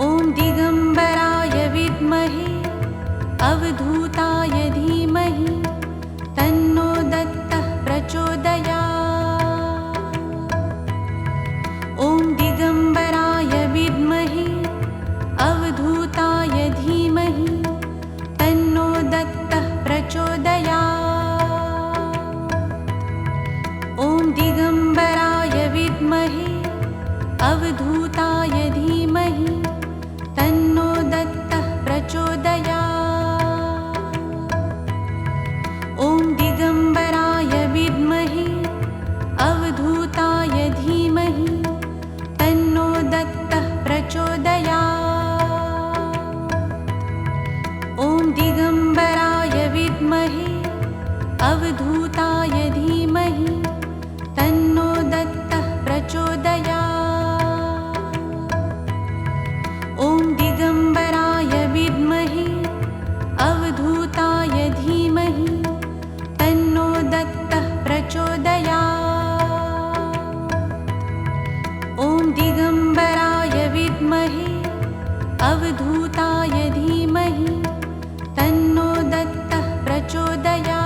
ॐ दिगम्बराय विद्महे अवधूताय धीमहि तन्नो दत्तः प्रचोदयात्। ॐ दिगम्बराय विद्महे अवधूताय धीमहि तन्नो दत्तः प्रचोदयात्। ॐ दिगम्बराय विद्महे अवधूताय धीमहि तन्नो दत्तः प्रचोदयात्। ॐ दिगम्बराय विद्महे अवधूताय धीमहि तन्नो दत्तः प्रचोदयात्। ॐ दिगम्बराय विद्महे अवधूताय धीमहि तन्नो दत्तः प्रचोदयात्। ॐ दिगम्बराय विद्महे अवधूताय धीमहि तन्नो दत्तः प्रचोदयात्। ॐ दिगम्बराय विद्महे अवधूताय धीमहि तन्नो दत्तः प्रचोदयात्।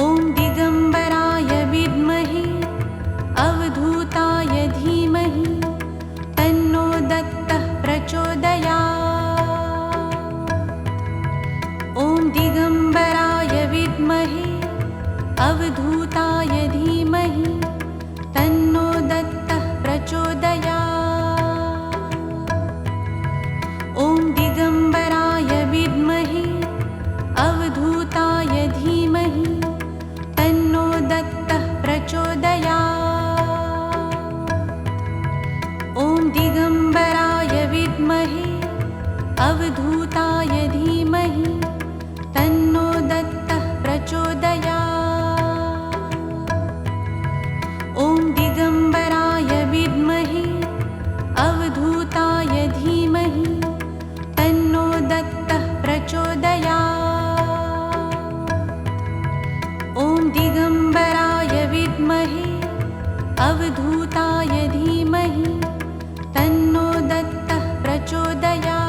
ॐ दिगम्बराय विद्महे अवधूताय धीमहि तन्नो दत्तः प्रचोदयात्। ॐ दिगम्बराय विद्महे अवधूताय धीमहि तन्नो दत्तः प्रचोदयात्। ॐ दिगम्बराय विद्महे अवधूताय धीमहि तन्नो दत्तः प्रचोदयात्। ॐ दिगम्बराय विद्महे अवधूताय धीमहि तन्नो दत्तः प्रचोदयात्। ॐ दिगम्बराय विद्महे अवधूताय धीमहि तन्नो दत्तः प्रचोदयात्। ॐ दिगम्बराय विद्महे अवधूताय धीमहि तन्नो दत्तः प्रचोदयात्।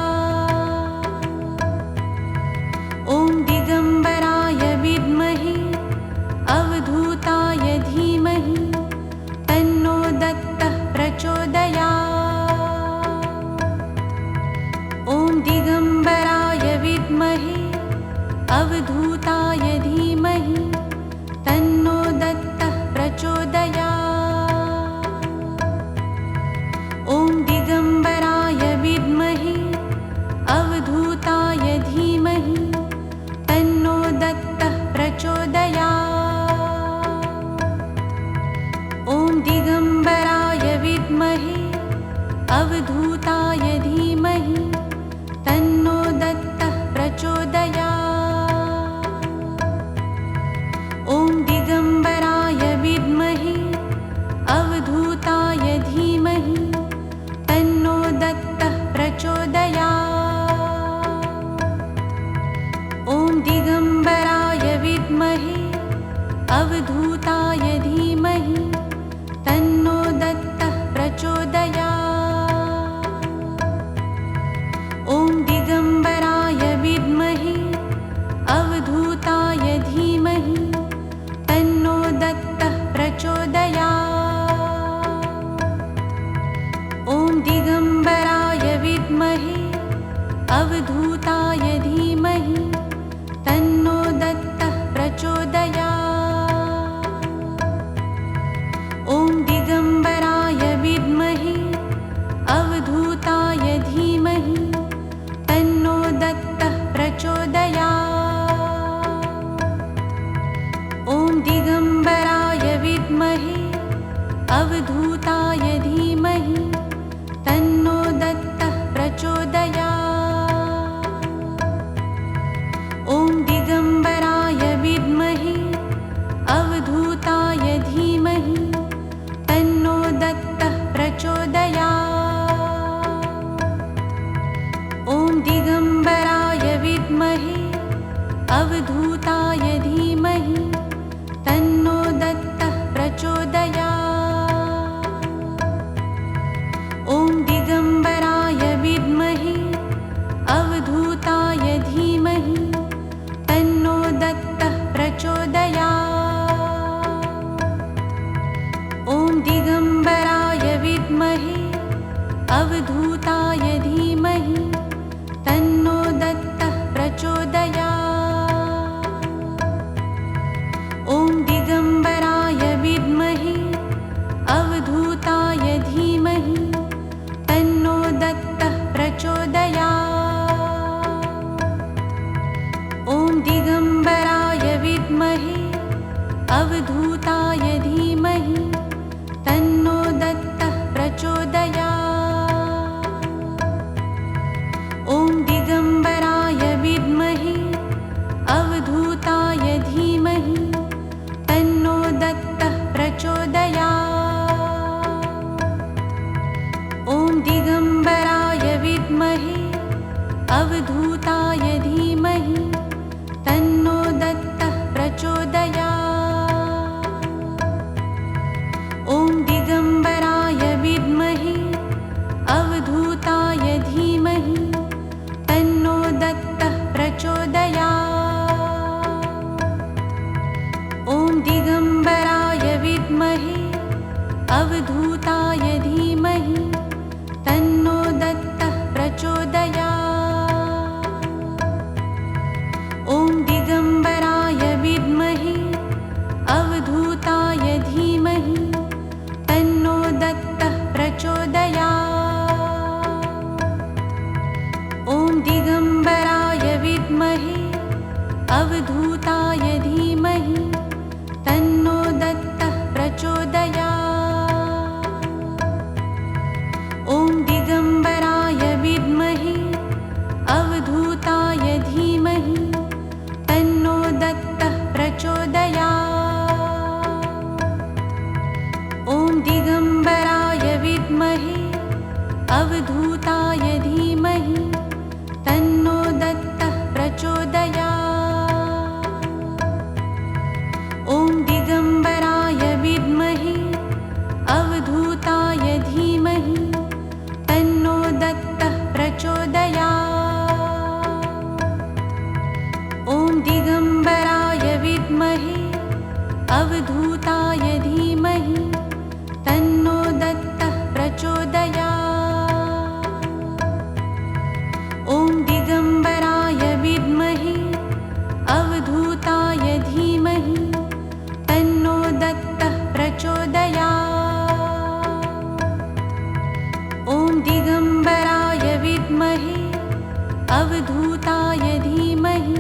ॐ दिगम्बराय विद्महे अवधूताय धीमहि तन्नो दत्तः प्रचोदयात्। ॐ दिगम्बराय विद्महे अवधूताय धीमहि तन्नो दत्तः प्रचोदयात्। ॐ दिगम्बराय विद्महे अवधूताय धीमहि तन्नो दत्तः प्रचोदयात्। ॐ दिगम्बराय विद्महे अवधूताय धीमहि तन्नो दत्तः प्रचोदयात्। ॐ दिगम्बराय विद्महे अवधूताय धीमहि तन्नो दत्तः प्रचोदयात्। ॐ दिगम्बराय विद्महे अवधूताय धीमहि तन्नो दत्तः प्रचोदयात्। ॐ दिगम्बराय विद्महे अवधूताय धीमहि तन्नो दत्तः प्रचोदयात्। ॐ दिगम्बराय विद्महे अवधूताय धीमहि तन्नो दत्तः प्रचोदयात्। ॐ दिगम्बराय विद्महे अवधूताय धीमहि तन्नो दत्तः प्रचोदयात्। ॐ दिगम्बराय विद्महे अवधूताय धीमहि तन्नो दत्तः प्रचोदयात्। ॐ दिगम्बराय विद्महे अवधूताय धीमहि तन्नो दत्तः प्रचोदयात्। ॐ दिगम्बराय विद्महे अवधूताय धीमहि तन्नो दत्तः प्रचोदयात्। ॐ दिगम्बराय विद्महे अवधूताय धीमहि तन्नो दत्तः प्रचोदयात्। ॐ दिगम्बराय विद्महे अवधूताय धीमहि तन्नो दत्तः प्रचोदयात्। ॐ दिगम्बराय विद्महे अवधूताय धीमहि तन्नो दत्तः प्रचोदयात्। ॐ दिगम्बराय विद्महे अवधूताय धीमहि तन्नो दत्तः प्रचोदयात्। ॐ दिगम्बराय विद्महे अवधूताय धीमहि तन्नो दत्तः प्रचोदयात्। ॐ दिगम्बराय विद्महे अवधूताय धीमहि तन्नो दत्तः प्रचोदयात्। ॐ दिगम्बराय विद्महे अवधूताय धीमहि तन्नो दत्तः प्रचोदयात्। ॐ दिगम्बराय विद्महे अवधूताय धीमहि तन्नो दत्तः प्रचोदयात्। ॐ दिगम्बराय विद्महे अवधूताय धीमहि तन्नो दत्तः प्रचोदयात्। ॐ दिगम्बराय विद्महे अवधूताय धीमहि तन्नो दत्तः प्रचोदयात्। ॐ दिगम्बराय विद्महे अवधूताय धीमहि तन्नो दत्तः प्रचोदयात्। ॐ दिगम्बराय विद्महे अवधूताय धीमहि तन्नो दत्तः प्रचोदयात्। ॐ दिगम्बराय विद्महे अवधूताय धीमहि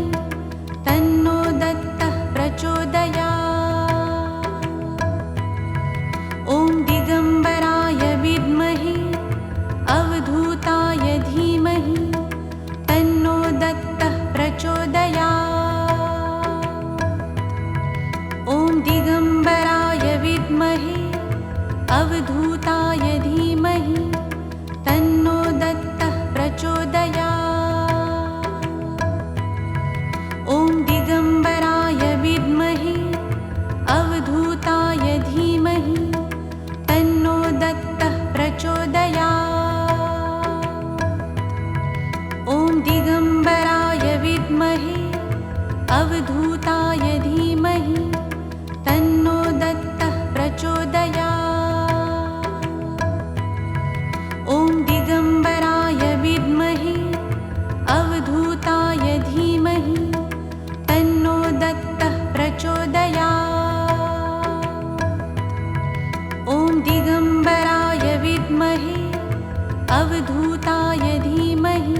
तन्नो दत्तः प्रचोदयात्। ॐ दिगम्बराय विद्महे अवधूताय धीमहि तन्नो दत्तः प्रचोदयात्। ॐ दिगम्बराय विद्महे अवधूताय धीमहि तन्नो दत्तः प्रचोदयात्। ॐ दिगम्बराय विद्महे अवधूताय धीमहि तन्नो दत्तः प्रचोदयात्। ॐ दिगम्बराय विद्महे अवधूताय धीमहि तन्नो दत्तः प्रचोदयात्। ॐ दिगम्बराय विद्महे अवधूताय धीमहि तन्नो दत्तः प्रचोदयात्। ॐ दिगम्बराय विद्महे अवधूताय धीमहि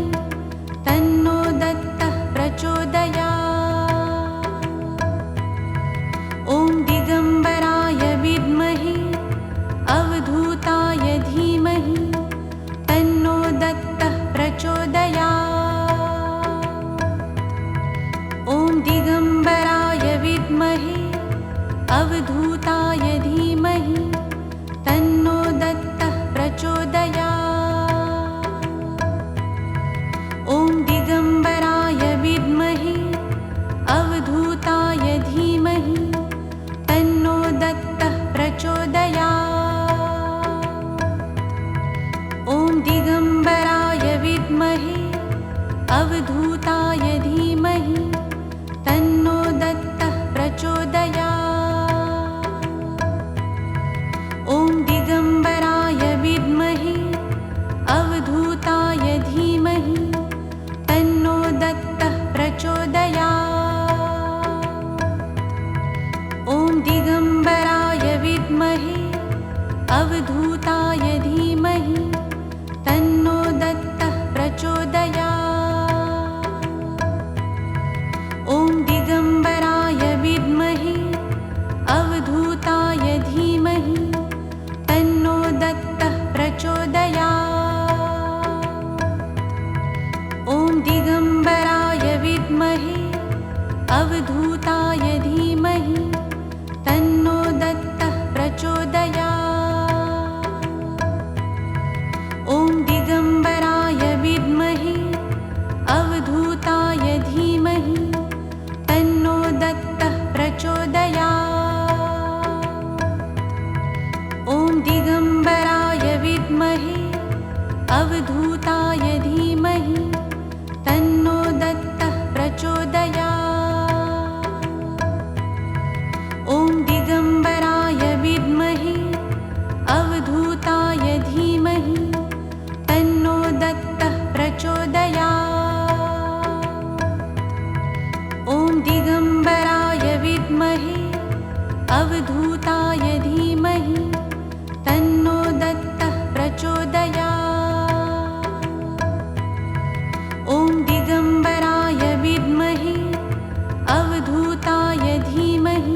तन्नो दत्तः प्रचोदयात्। ॐ दिगम्बराय विद्महे अवधूताय धीमहि तन्नो दत्तः प्रचोदयात्। ॐ दिगम्बराय विद्महे अवधूताय धीमहि तन्नो दत्तः प्रचोदयात्। ॐ दिगम्बराय विद्महे अवधूताय धीमहि तन्नो दत्तः प्रचोदयात्। ॐ दिगम्बराय विद्महे अवधूताय धीमहि तन्नो दत्तः प्रचोदयात्। ॐ दिगम्बराय विद्महे अवधूताय धीमहि तन्नो दत्तः प्रचोदयात्। ॐ दिगम्बराय विद्महे अवधूताय धीमहि तन्नो दत्तः प्रचोदयात्। ॐ दिगम्बराय विद्महे अवधूताय धीमहि तन्नो दत्तः प्रचोदयात्। ॐ दिगम्बराय विद्महे अवधूताय धीमहि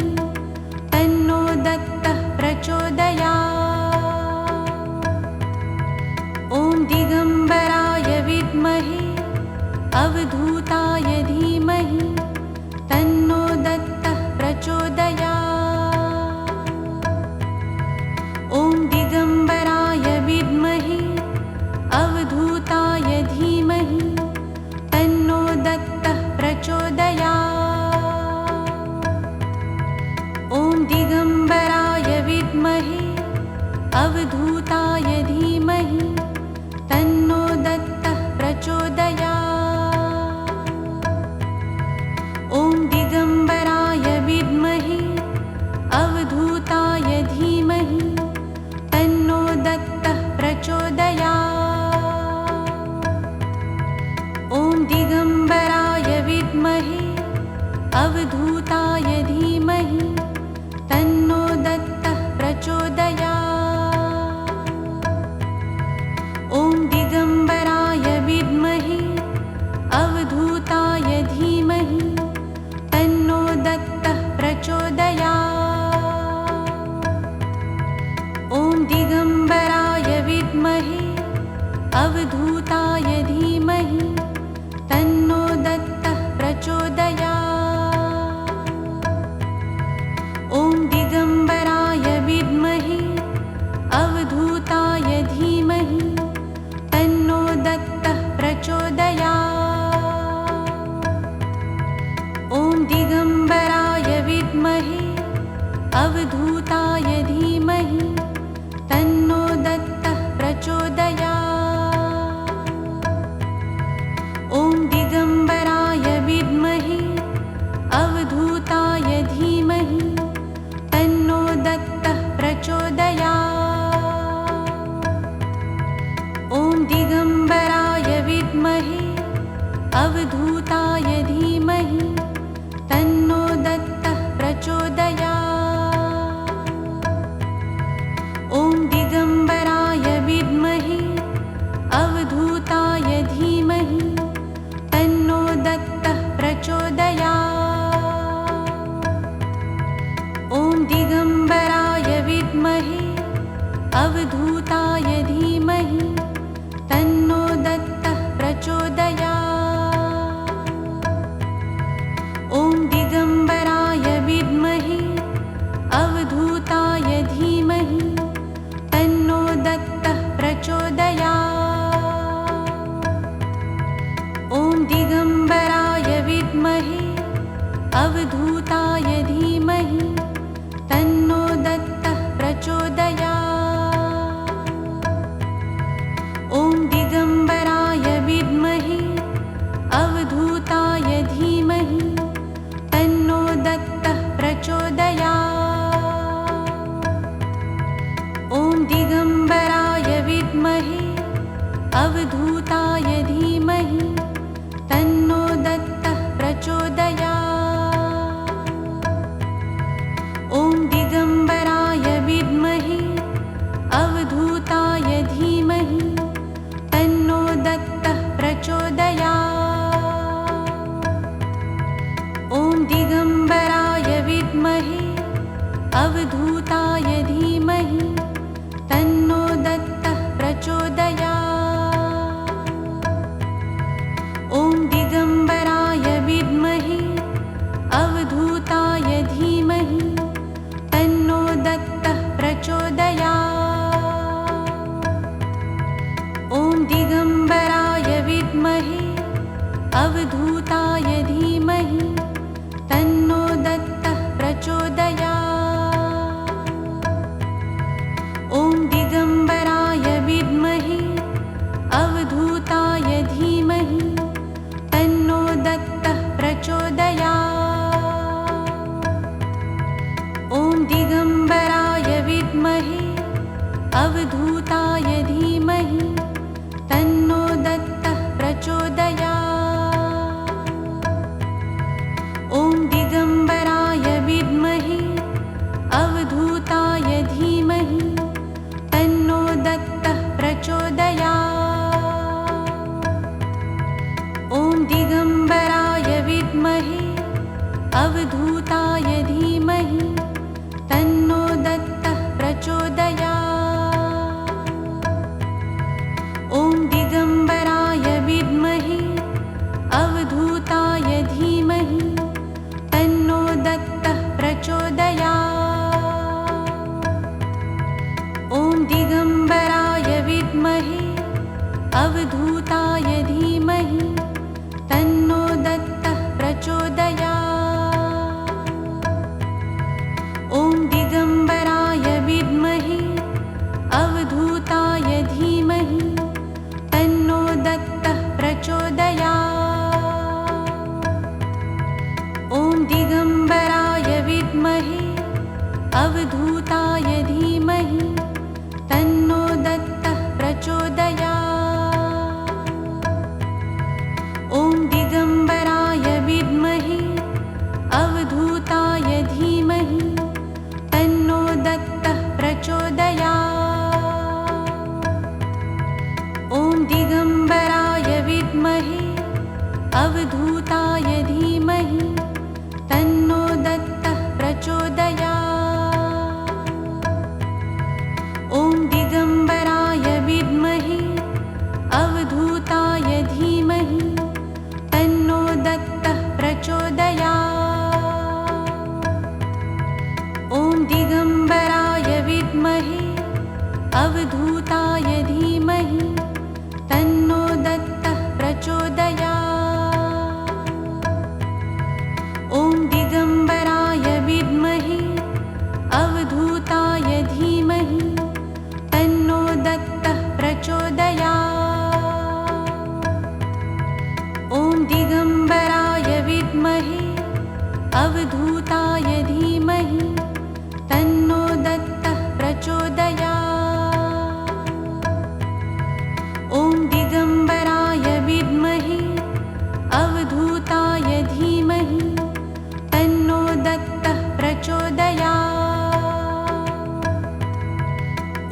तन्नो दत्तः प्रचोदयात्। ॐ दिगम्बराय विद्महे अवधूताय धीमहि तन्नो दत्तः प्रचोदयात्। ॐ दिगम्बराय विद्महे अवधूताय धीमहि तन्नो दत्तः प्रचोदयात्। ॐ दिगम्बराय विद्महे अवधूताय धीमहि तन्नो दत्तः प्रचोदयात्। ॐ दिगम्बराय विद्महे अवधूताय धीमहि तन्नो दत्तः प्रचोदयात्। ॐ दिगम्बराय विद्महे अवधूताय धीमहि तन्नो दत्तः प्रचोदयात्। ॐ दिगम्बराय विद्महे अवधूताय धीमहि तन्नो दत्तः प्रचोदयात्। ॐ दिगम्बराय विद्महे अवधूताय धीमहि तन्नो दत्तः प्रचोदयात्। ॐ दिगम्बराय विद्महे अवधूताय धीमहि तन्नो दत्तः प्रचोदयात्। ॐ दिगम्बराय विद्महे अवधूताय धीमहि तन्नो दत्तः प्रचोदयात्। ॐ दिगम्बराय विद्महे अवधूताय धीमहि तन्नो दत्तः प्रचोदयात्। ॐ दिगम्बराय विद्महे अवधूताय धीमहि तन्नो दत्तः प्रचोदयात्। ॐ दिगम्बराय विद्महे अवधूताय धीमहि तन्नो दत्तः प्रचोदयात्। ॐ दिगम्बराय विद्महे अवधूताय धीमहि तन्नो दत्तः प्रचोदयात्। ॐ दिगम्बराय विद्महे अवधूताय धीमहि तन्नो दत्तः प्रचोदयात्। ॐ दिगम्बराय विद्महे अवधूताय धीमहि तन्नो दत्तः प्रचोदयात्। ॐ दिगम्बराय विद्महे अवधूताय धीमहि तन्नो दत्तः प्रचोदयात्। ॐ दिगम्बराय विद्महे अवधूताय धीमहि तन्नो दत्तः प्रचोदयात्। ॐ दिगम्बराय विद्महे अवधूताय धीमहि तन्नो दत्तः प्रचोदयात्। ॐ दिगम्बराय विद्महे अवधूताय धीमहि तन्नो दत्तः प्रचोदयात्। ॐ दिगम्बराय विद्महे अवधूताय धीमहि तन्नो दत्तः प्रचोदयात्। ॐ दिगम्बराय विद्महे अवधूताय धीमहि तन्नो दत्तः प्रचोदयात्। ॐ दिगम्बराय विद्महे अवधूताय धीमहि तन्नो दत्तः प्रचोदयात्। ॐ दिगम्बराय विद्महे अवधूताय धीमहि तन्नो दत्तः प्रचोदयात्। ॐ दिगम्बराय विद्महे अवधूताय धीमहि तन्नो दत्तः प्रचोदयात्। ॐ दिगम्बराय विद्महे अवधूताय धीमहि तन्नो दत्तः प्रचोदयात्। ॐ दिगम्बराय विद्महे अवधूताय धीमहि तन्नो दत्तः प्रचोदयात्। ॐ दिगम्बराय विद्महे अवधूताय धीमहि तन्नो दत्तः प्रचोदयात्। ॐ दिगम्बराय विद्महे अवधूताय धीमहि तन्नो दत्तः प्रचोदयात्। ॐ दिगम्बराय विद्महे अवधूताय धीमहि तन्नो दत्तः प्रचोदयात्। ॐ दिगम्बराय विद्महे अवधूताय धीमहि तन्नो दत्तः प्रचोदयात्। ॐ दिगम्बराय विद्महे अवधूताय धीमहि तन्नो दत्तः प्रचोदयात्।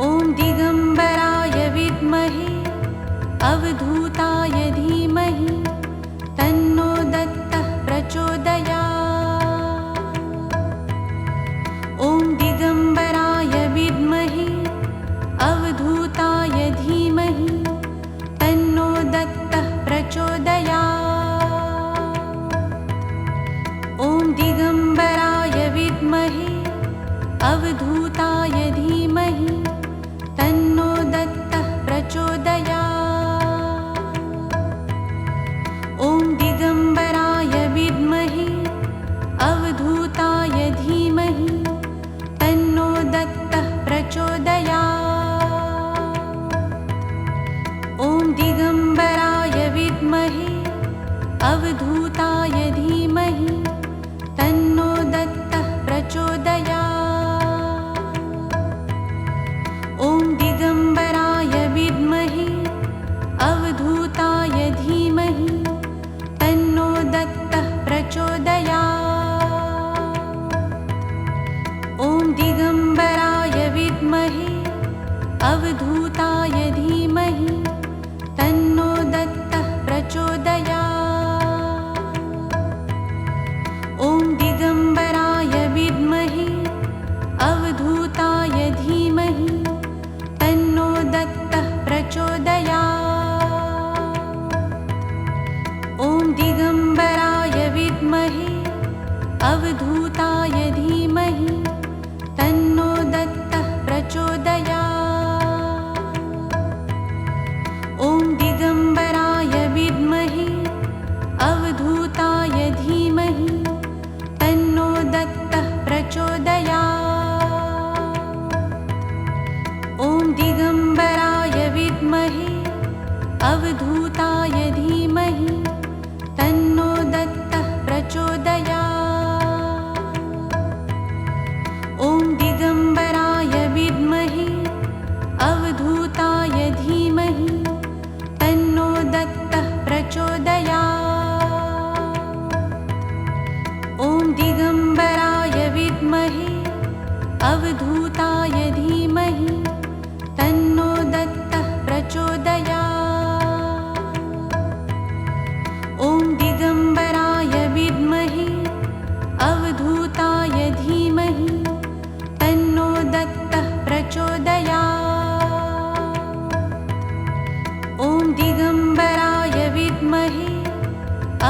ॐ दिगम्बराय विद्महे अवधूताय धीमहि तन्नो दत्तः प्रचोदयात्। ॐ दिगम्बराय विद्महे अवधूताय धीमहि तन्नो दत्तः प्रचोदयात्। ॐ दिगम्बराय विद्महे अवधूताय धीमहि तन्नो दत्तः प्रचोदयात्। ॐ दिगम्बराय विद्महे अवधूताय धीमहि तन्नो दत्तः प्रचोदयात्। ॐ दिगम्बराय विद्महे अवधूताय धीमहि तन्नो दत्तः प्रचोदयात्। ॐ दिगम्बराय विद्महे अवधूताय धीमहि तन्नो दत्तः प्रचोदयात्। ॐ दिगम्बराय विद्महे अवधूताय धीमहि तन्नो दत्तः प्रचोदयात्। ॐ दिगम्बराय विद्महे अवधूताय धीमहि तन्नो दत्तः प्रचोदयात्। ॐ दिगम्बराय विद्महे अवधूताय धीमहि तन्नो दत्तः प्रचोदयात्। ॐ दिगम्बराय विद्महे अवधूताय धीमहि तन्नो दत्तः प्रचोदयात्। ॐ दिगम्बराय विद्महे अवधूताय धीमहि तन्नो दत्तः प्रचोदयात्। ॐ दिगम्बराय विद्महे अवधूताय धीमहि तन्नो दत्तः प्रचोदयात्। ॐ दिगम्बराय विद्महे अवधूताय धीमहि तन्नो दत्तः प्रचोदयात्। ॐ दिगम्बराय विद्महे अवधूताय धीमहि तन्नो दत्तः प्रचोदयात्। ॐ दिगम्बराय विद्महे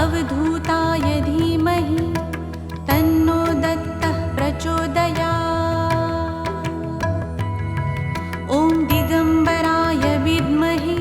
अवधूताय धीमहि तन्नो दत्तः प्रचोदयात्। ॐ दिगम्बराय विद्महे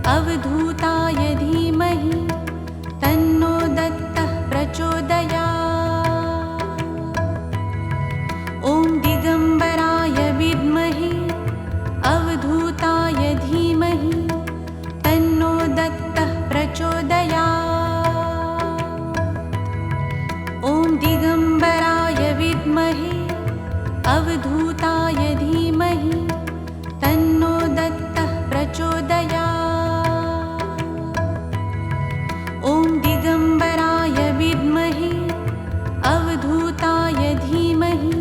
अवधूताय धीमहि तन्नो दत्तः प्रचोदयात्। ॐ दिगम्बराय विद्महे अवधूताय धीमहि तन्नो दत्तः प्रचोदयात्। ॐ दिगम्बराय विद्महे अवधूताय धीमहि तन्नो दत्तः प्रचोदयात्। ॐ दिगम्बराय विद्महे अवधूताय धीमहि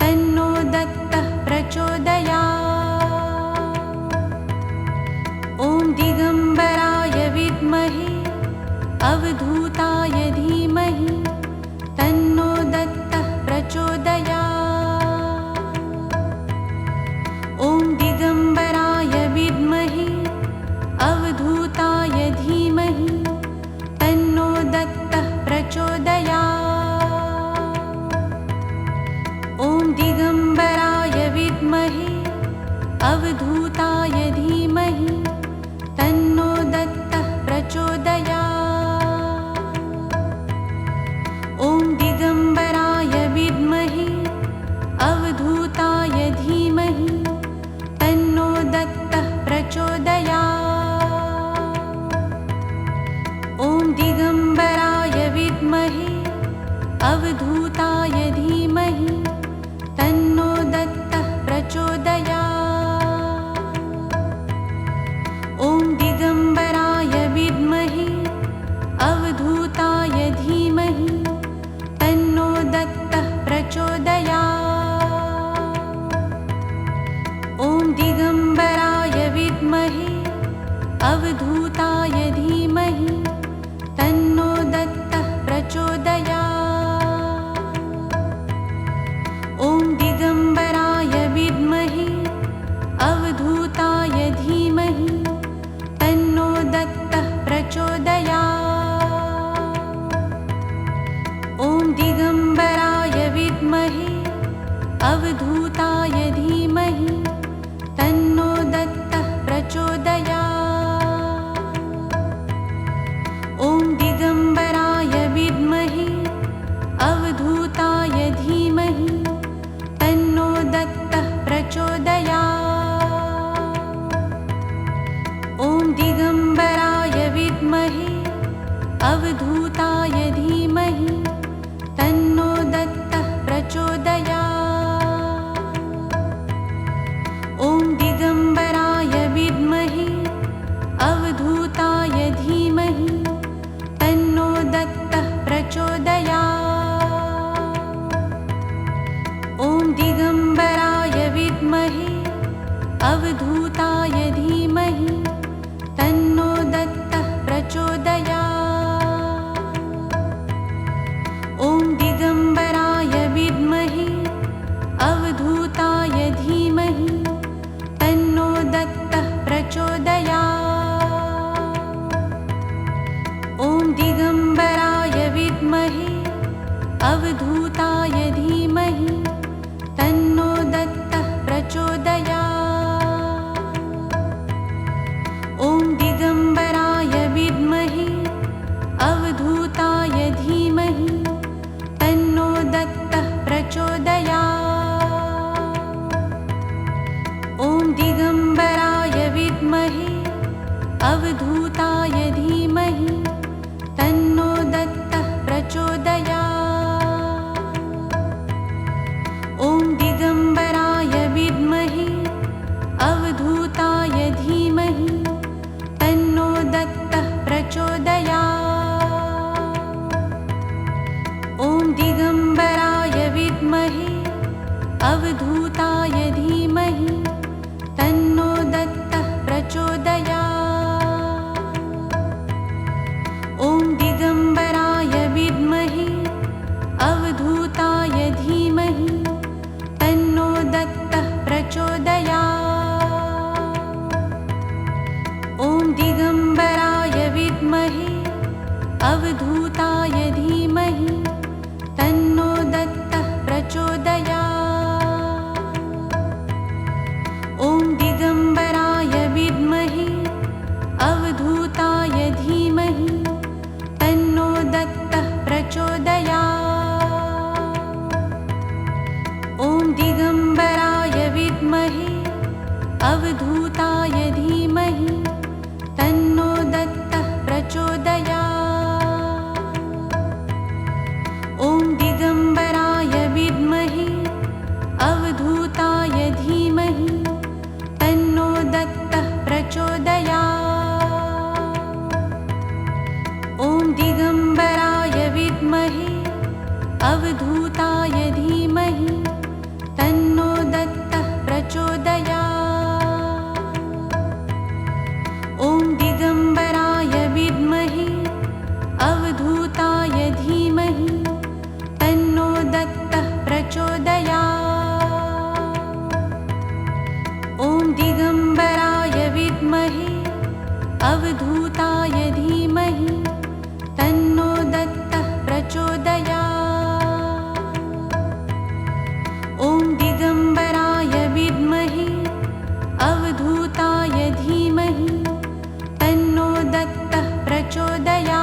तन्नो दत्तः प्रचोदयात्। ॐ दिगम्बराय विद्महे अवधूताय धीमहि तन्नो दत्तः प्रचोदयात्। ॐ दिगम्बराय विद्महे अवधूताय धीमहि तन्नो दत्तः प्रचोदयात्। ॐ दिगम्बराय विद्महे अवधूताय धीमहि तन्नो दत्तः प्रचोदयात्। ॐ दिगम्बराय विद्महे अवधूताय धीमहि तन्नो दत्तः प्रचोदयात्। ॐ दिगम्बराय विद्महे अवधूताय धीमहि तन्नो दत्तः प्रचोदयात्। ॐ दिगम्बराय विद्महे अवधूताय धीमहि तन्नो दत्तः प्रचोदयात्। ॐ दिगम्बराय विद्महे अवधूताय धीमहि तन्नो दत्तः प्रचोदयात्। ॐ दिगम्बराय विद्महे अवधूताय धीमहि तन्नो दत्तः प्रचोदयात्। ॐ दिगम्बराय विद्महे अवधूताय धीमहि तन्नो दत्तः प्रचोदयात्। ॐ दिगम्बराय विद्महे अवधूताय धीमहि तन्नो दत्तः प्रचोदयात्। ॐ दिगम्बराय विद्महे अवधूताय धीमहि तन्नो दत्तः प्रचोदयात्। ॐ दिगम्बराय विद्महे अवधूताय धीमहि तन्नो दत्तः प्रचोदयात्। ॐ दिगम्बराय विद्महे अवधूताय धीमहि तन्नो दत्तः प्रचोदयात्। ॐ दिगम्बराय विद्महे अवधूताय धीमहि तन्नो दत्तः प्रचोदयात्। ॐ दिगम्बराय विद्महे अवधूताय धीमहि तन्नो दत्तः प्रचोदयात्। ॐ दिगम्बराय विद्महे अवधूताय धीमहि तन्नो दत्तः प्रचोदयात्। ॐ दिगम्बराय विद्महे अवधूताय धीमहि तन्नो दत्तः प्रचोदयात्। ॐ दिगम्बराय विद्महे अवधूताय धीमहि तन्नो दत्तः प्रचोदयात्। ॐ दिगम्बराय विद्महे अवधूताय धीमहि तन्नो दत्तः प्रचोदयात्। ॐ दिगम्बराय विद्महे अवधूताय धीमहि तन्नो दत्तः प्रचोदयात्। ॐ दिगम्बराय विद्महे अवधूताय धीमहि तन्नो दत्तः प्रचोदयात्। ॐ दिगम्बराय विद्महे अवधूताय धीमहि तन्नो दत्तः प्रचोदयात्। ॐ दिगम्बराय विद्महे अवधूताय धीमहि तन्नो दत्तः प्रचोदयात्।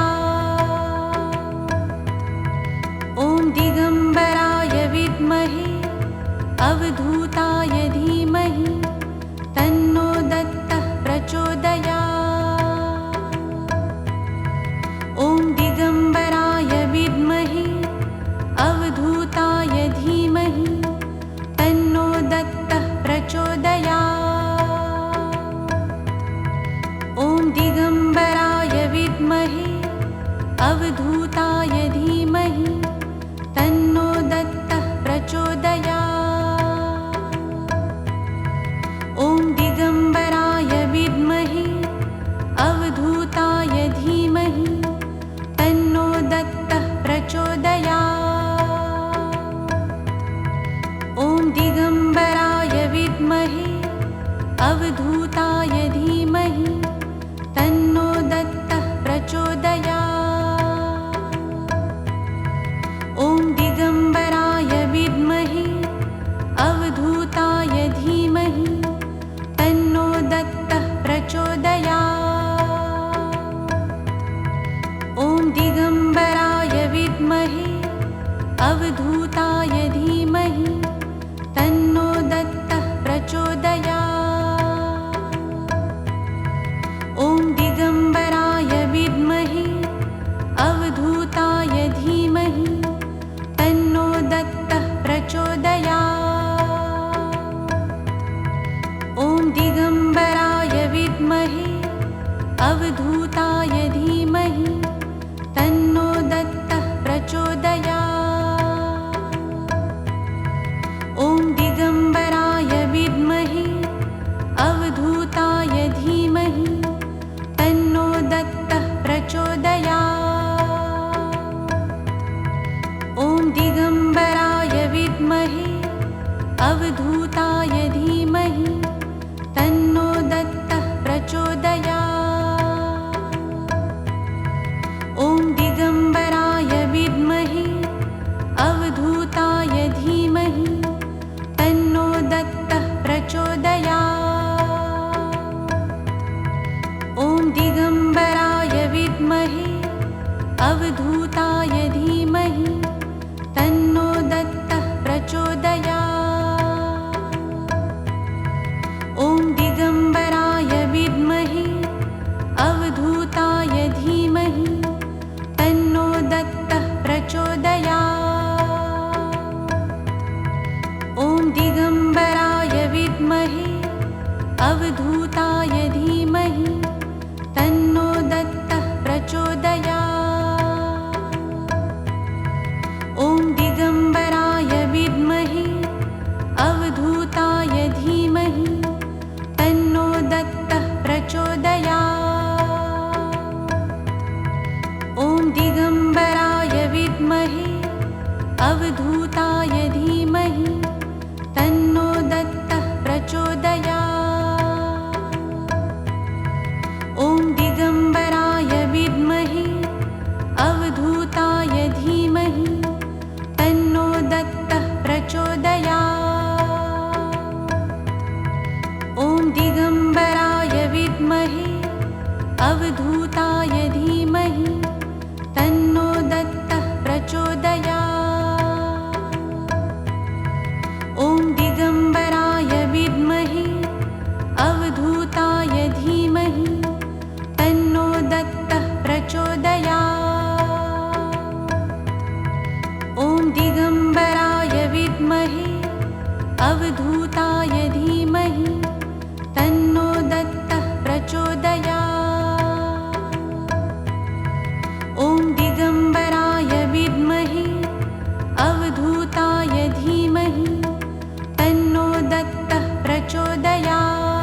ॐ दिगम्बराय विद्महे अवधूताय धीमहि तन्नो दत्तः प्रचोदयात्। ॐ दिगम्बराय विद्महे अवधूताय धीमहि तन्नो दत्तः प्रचोदयात्। ॐ दिगम्बराय विद्महे अवधूताय धीमहि तन्नो दत्तः प्रचोदयात्। ॐ दिगम्बराय विद्महे अवधूताय धीमहि तन्नो दत्तः प्रचोदयात्। ॐ दिगम्बराय विद्महे अवधूताय धीमहि तन्नो दत्तः प्रचोदयात्। ॐ दिगम्बराय विद्महे अवधूताय धीमहि तन्नो दत्तः प्रचोदयात्। ॐ दिगम्बराय विद्महे अवधूताय धीमहि तन्नो दत्तः प्रचोदयात्। ॐ दिगम्बराय विद्महे अवधूताय धीमहि तन्नो दत्तः प्रचोदयात्। ॐ दिगम्बराय विद्महे अवधूताय धीमहि तन्नो दत्तः प्रचोदयात्। ॐ दिगम्बराय विद्महे अवधूताय धीमहि तन्नो दत्तः प्रचोदयात्। ॐ दिगम्बराय विद्महे अवधूताय धीमहि तन्नो दत्तः प्रचोदयात्। ॐ दिगम्बराय विद्महे अवधूताय धीमहि तन्नो दत्तः प्रचोदयात्। ॐ दिगम्बराय विद्महे अवधूताय धीमहि तन्नो दत्तः प्रचोदयात्। ॐ दिगम्बराय विद्महे अवधूताय धीमहि तन्नो दत्तः प्रचोदयात्। ॐ दिगम्बराय विद्महे अवधूताय धीमहि तन्नो दत्तः प्रचोदयात्। ॐ दिगम्बराय विद्महे अवधूताय धीमहि तन्नो दत्तः प्रचोदयात्। ॐ दिगम्बराय विद्महे अवधूताय धीमहि तन्नो दत्तः प्रचोदयात्। ॐ दिगम्बराय विद्महे अवधूताय धीमहि तन्नो दत्तः प्रचोदयात्। ॐ दिगम्बराय विद्महे अवधूताय धीमहि तन्नो दत्तः प्रचोदयात्। ॐ दिगम्बराय विद्महे अवधूताय धीमहि तन्नो दत्तः प्रचोदयात्। ॐ दिगम्बराय विद्महे अवधूताय धीमहि तन्नो दत्तः प्रचोदयात्। ॐ दिगम्बराय विद्महे अवधूताय धीमहि तन्नो दत्तः प्रचोदयात्।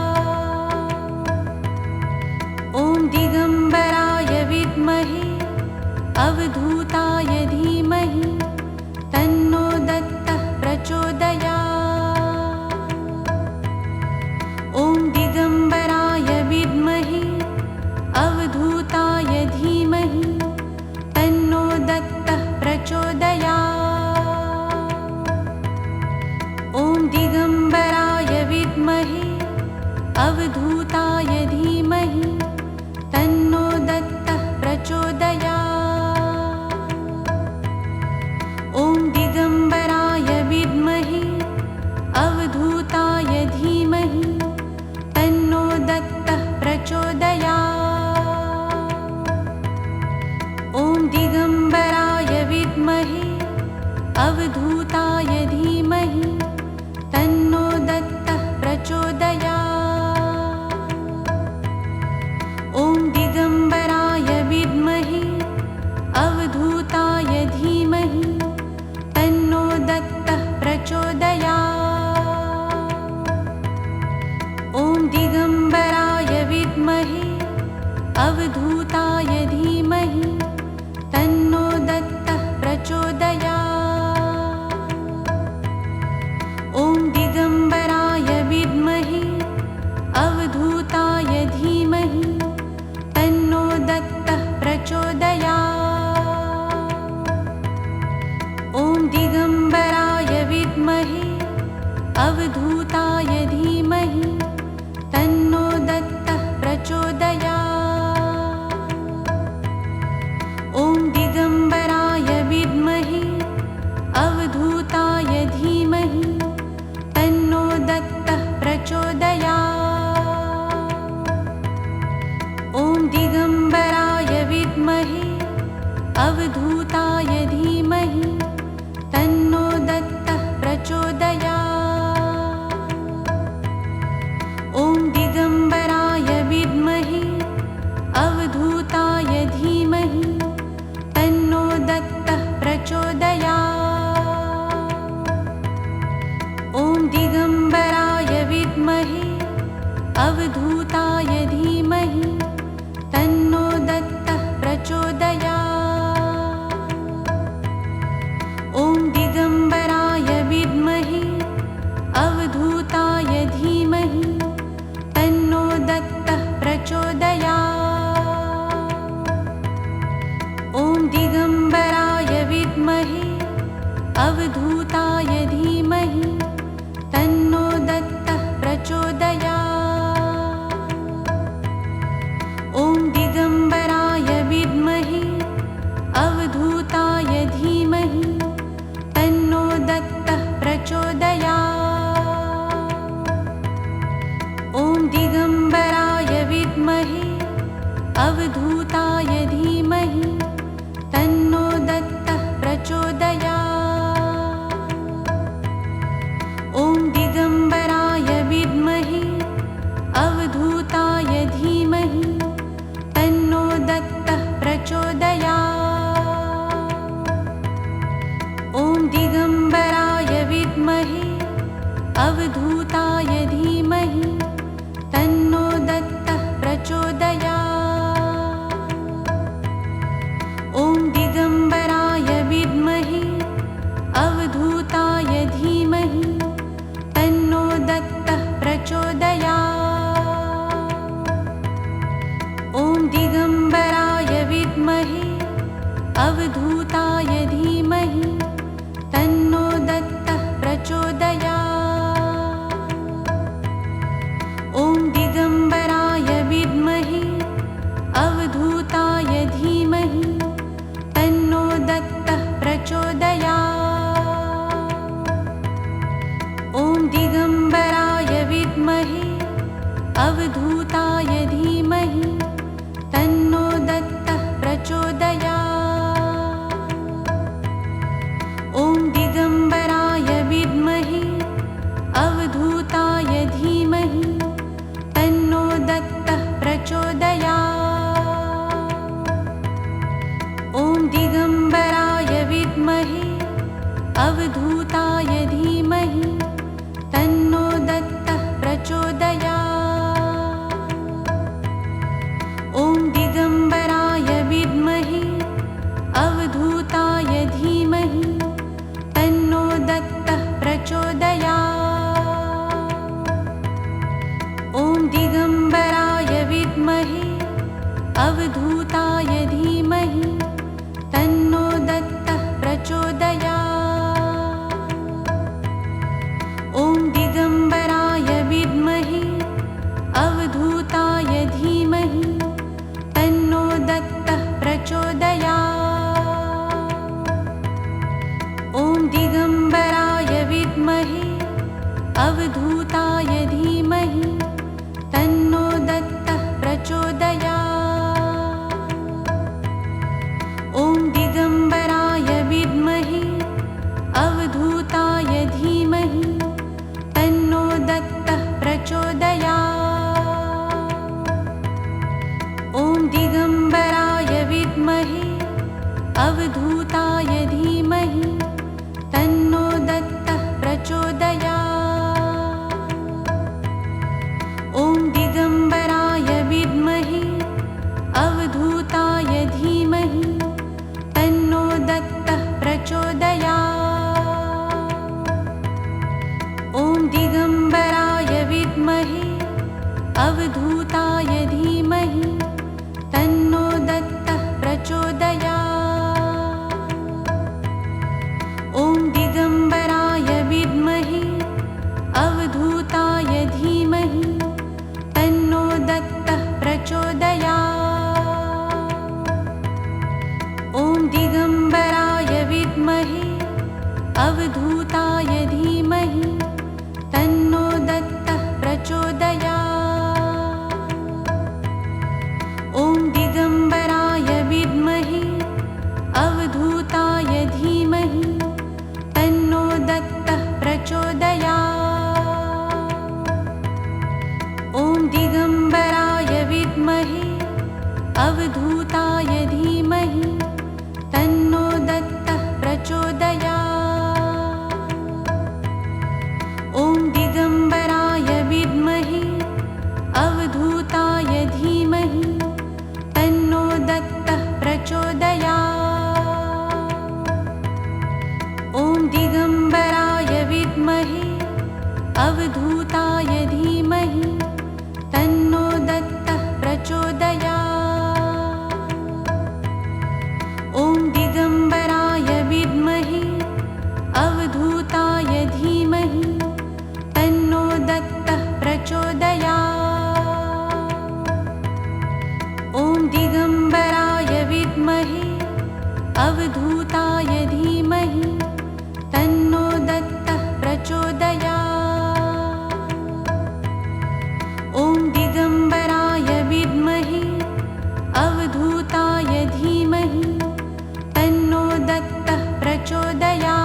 ॐ दिगम्बराय विद्महे अवधूताय धीमहि तन्नो दत्तः प्रचोदयात्। ॐ दिगम्बराय विद्महे अवधूताय धीमहि तन्नो दत्तः प्रचोदयात्। ॐ दिगम्बराय विद्महे अवधूताय धीमहि तन्नो दत्तः प्रचोदयात्। ॐ दिगम्बराय विद्महे अवधूताय धीमहि तन्नो दत्तः प्रचोदयात्। ॐ दिगम्बराय विद्महे अवधूताय धीमहि तन्नो दत्तः प्रचोदयात्। ॐ दिगम्बराय विद्महे अवधूताय धीमहि तन्नो दत्तः प्रचोदयात्। ॐ दिगम्बराय विद्महे अवधूताय धीमहि तन्नो दत्तः प्रचोदयात्। ॐ दिगम्बराय विद्महे अवधूताय धीमहि तन्नो दत्तः प्रचोदयात्। ॐ दिगम्बराय विद्महे अवधूताय धीमहि तन्नो दत्तः प्रचोदयात्। ॐ दिगम्बराय विद्महे अवधूताय धीमहि तन्नो दत्तः प्रचोदयात्। ॐ दिगम्बराय विद्महे अवधूताय धीमहि तन्नो दत्तः प्रचोदयात्। ॐ दिगम्बराय विद्महे अवधूताय धीमहि तन्नो दत्तः प्रचोदयात्। ॐ दिगम्बराय विद्महे अवधूताय धीमहि तन्नो दत्तः प्रचोदयात्। ॐ दिगम्बराय विद्महे अवधूताय धीमहि तन्नो दत्तः प्रचोदयात्। ॐ दिगम्बराय विद्महे अवधूताय धीमहि तन्नो दत्तः प्रचोदयात्। ॐ दिगम्बराय विद्महे अवधूताय धीमहि तन्नो दत्तः प्रचोदयात्। ॐ दिगम्बराय विद्महे अवधूताय धीमहि तन्नो दत्तः प्रचोदयात्। ॐ दिगम्बराय विद्महे अवधूताय धीमहि तन्नो दत्तः प्रचोदयात्। ॐ दिगम्बराय विद्महे अवधूताय धीमहि तन्नो दत्तः प्रचोदयात्। ॐ दिगम्बराय विद्महे अवधूताय धीमहि तन्नो दत्तः प्रचोदयात्। ॐ दिगम्बराय विद्महे अवधूताय धीमहि तन्नो दत्तः प्रचोदयात्। ॐ दिगम्बराय विद्महे अवधूताय धीमहि तन्नो दत्तः प्रचोदयात्। ॐ दिगम्बराय विद्महे अवधूताय धीमहि तन्नो दत्तः प्रचोदयात्। ॐ दिगम्बराय विद्महे अवधूताय धीमहि तन्नो दत्तः प्रचोदयात्। ॐ दिगम्बराय विद्महे अवधूताय धीमहि तन्नो दत्तः प्रचोदयात्। ॐ दिगम्बराय विद्महे अवधूताय धीमहि तन्नो दत्तः प्रचोदयात्। ॐ दिगम्बराय विद्महे अवधूताय धीमहि तन्नो दत्तः प्रचोदयात्। ॐ दिगम्बराय विद्महे अवधूताय धीमहि तन्नो दत्तः प्रचोदयात्। ॐ दिगम्बराय विद्महे अवधूताय धीमहि तन्नो दत्तः प्रचोदयात्। ॐ दिगम्बराय विद्महे अवधूताय धीमहि तन्नो दत्तः प्रचोदयात्। ॐ दिगम्बराय विद्महे अवधूताय धीमहि तन्नो दत्तः प्रचोदयात्। ॐ दिगम्बराय विद्महे अवधूताय धीमहि तन्नो दत्तः प्रचोदयात्।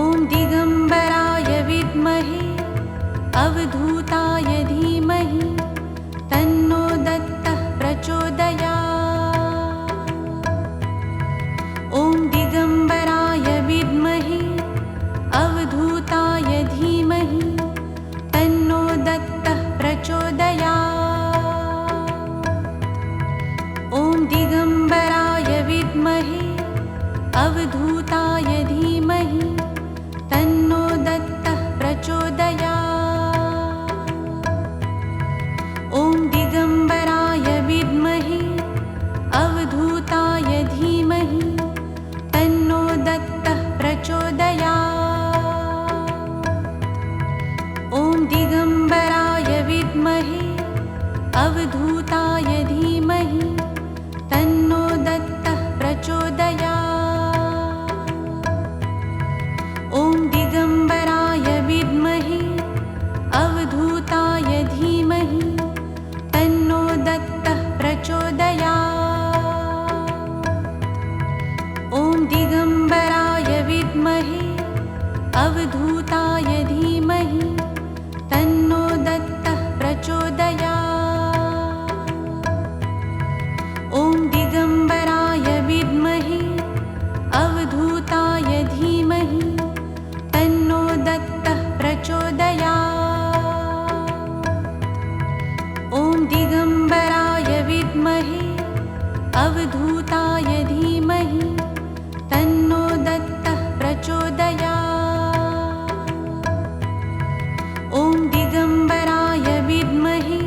ॐ दिगम्बराय विद्महे अवधूताय धीमहि तन्नो दत्तः प्रचोदयात्। ॐ दिगम्बराय विद्महे अवधूताय धीमहि तन्नो दत्तः प्रचोदयात्। ॐ दिगम्बराय विद्महे अवधूताय धीमहि तन्नो दत्तः प्रचोदयात्। ॐ दिगम्बराय विद्महे अवधूताय धीमहि तन्नो दत्तः प्रचोदयात्। ॐ दिगम्बराय विद्महे अवधूताय धीमहि तन्नो दत्तः प्रचोदयात्। ॐ दिगम्बराय विद्महे अवधूताय धीमहि तन्नो दत्तः प्रचोदयात्। ॐ दिगम्बराय विद्महे अवधूताय धीमहि तन्नो दत्तः प्रचोदयात्। ॐ दिगम्बराय विद्महे अवधूताय धीमहि तन्नो दत्तः प्रचोदयात्। ॐ दिगम्बराय विद्महे अवधूताय धीमहि तन्नो दत्तः प्रचोदयात्। ॐ दिगम्बराय विद्महे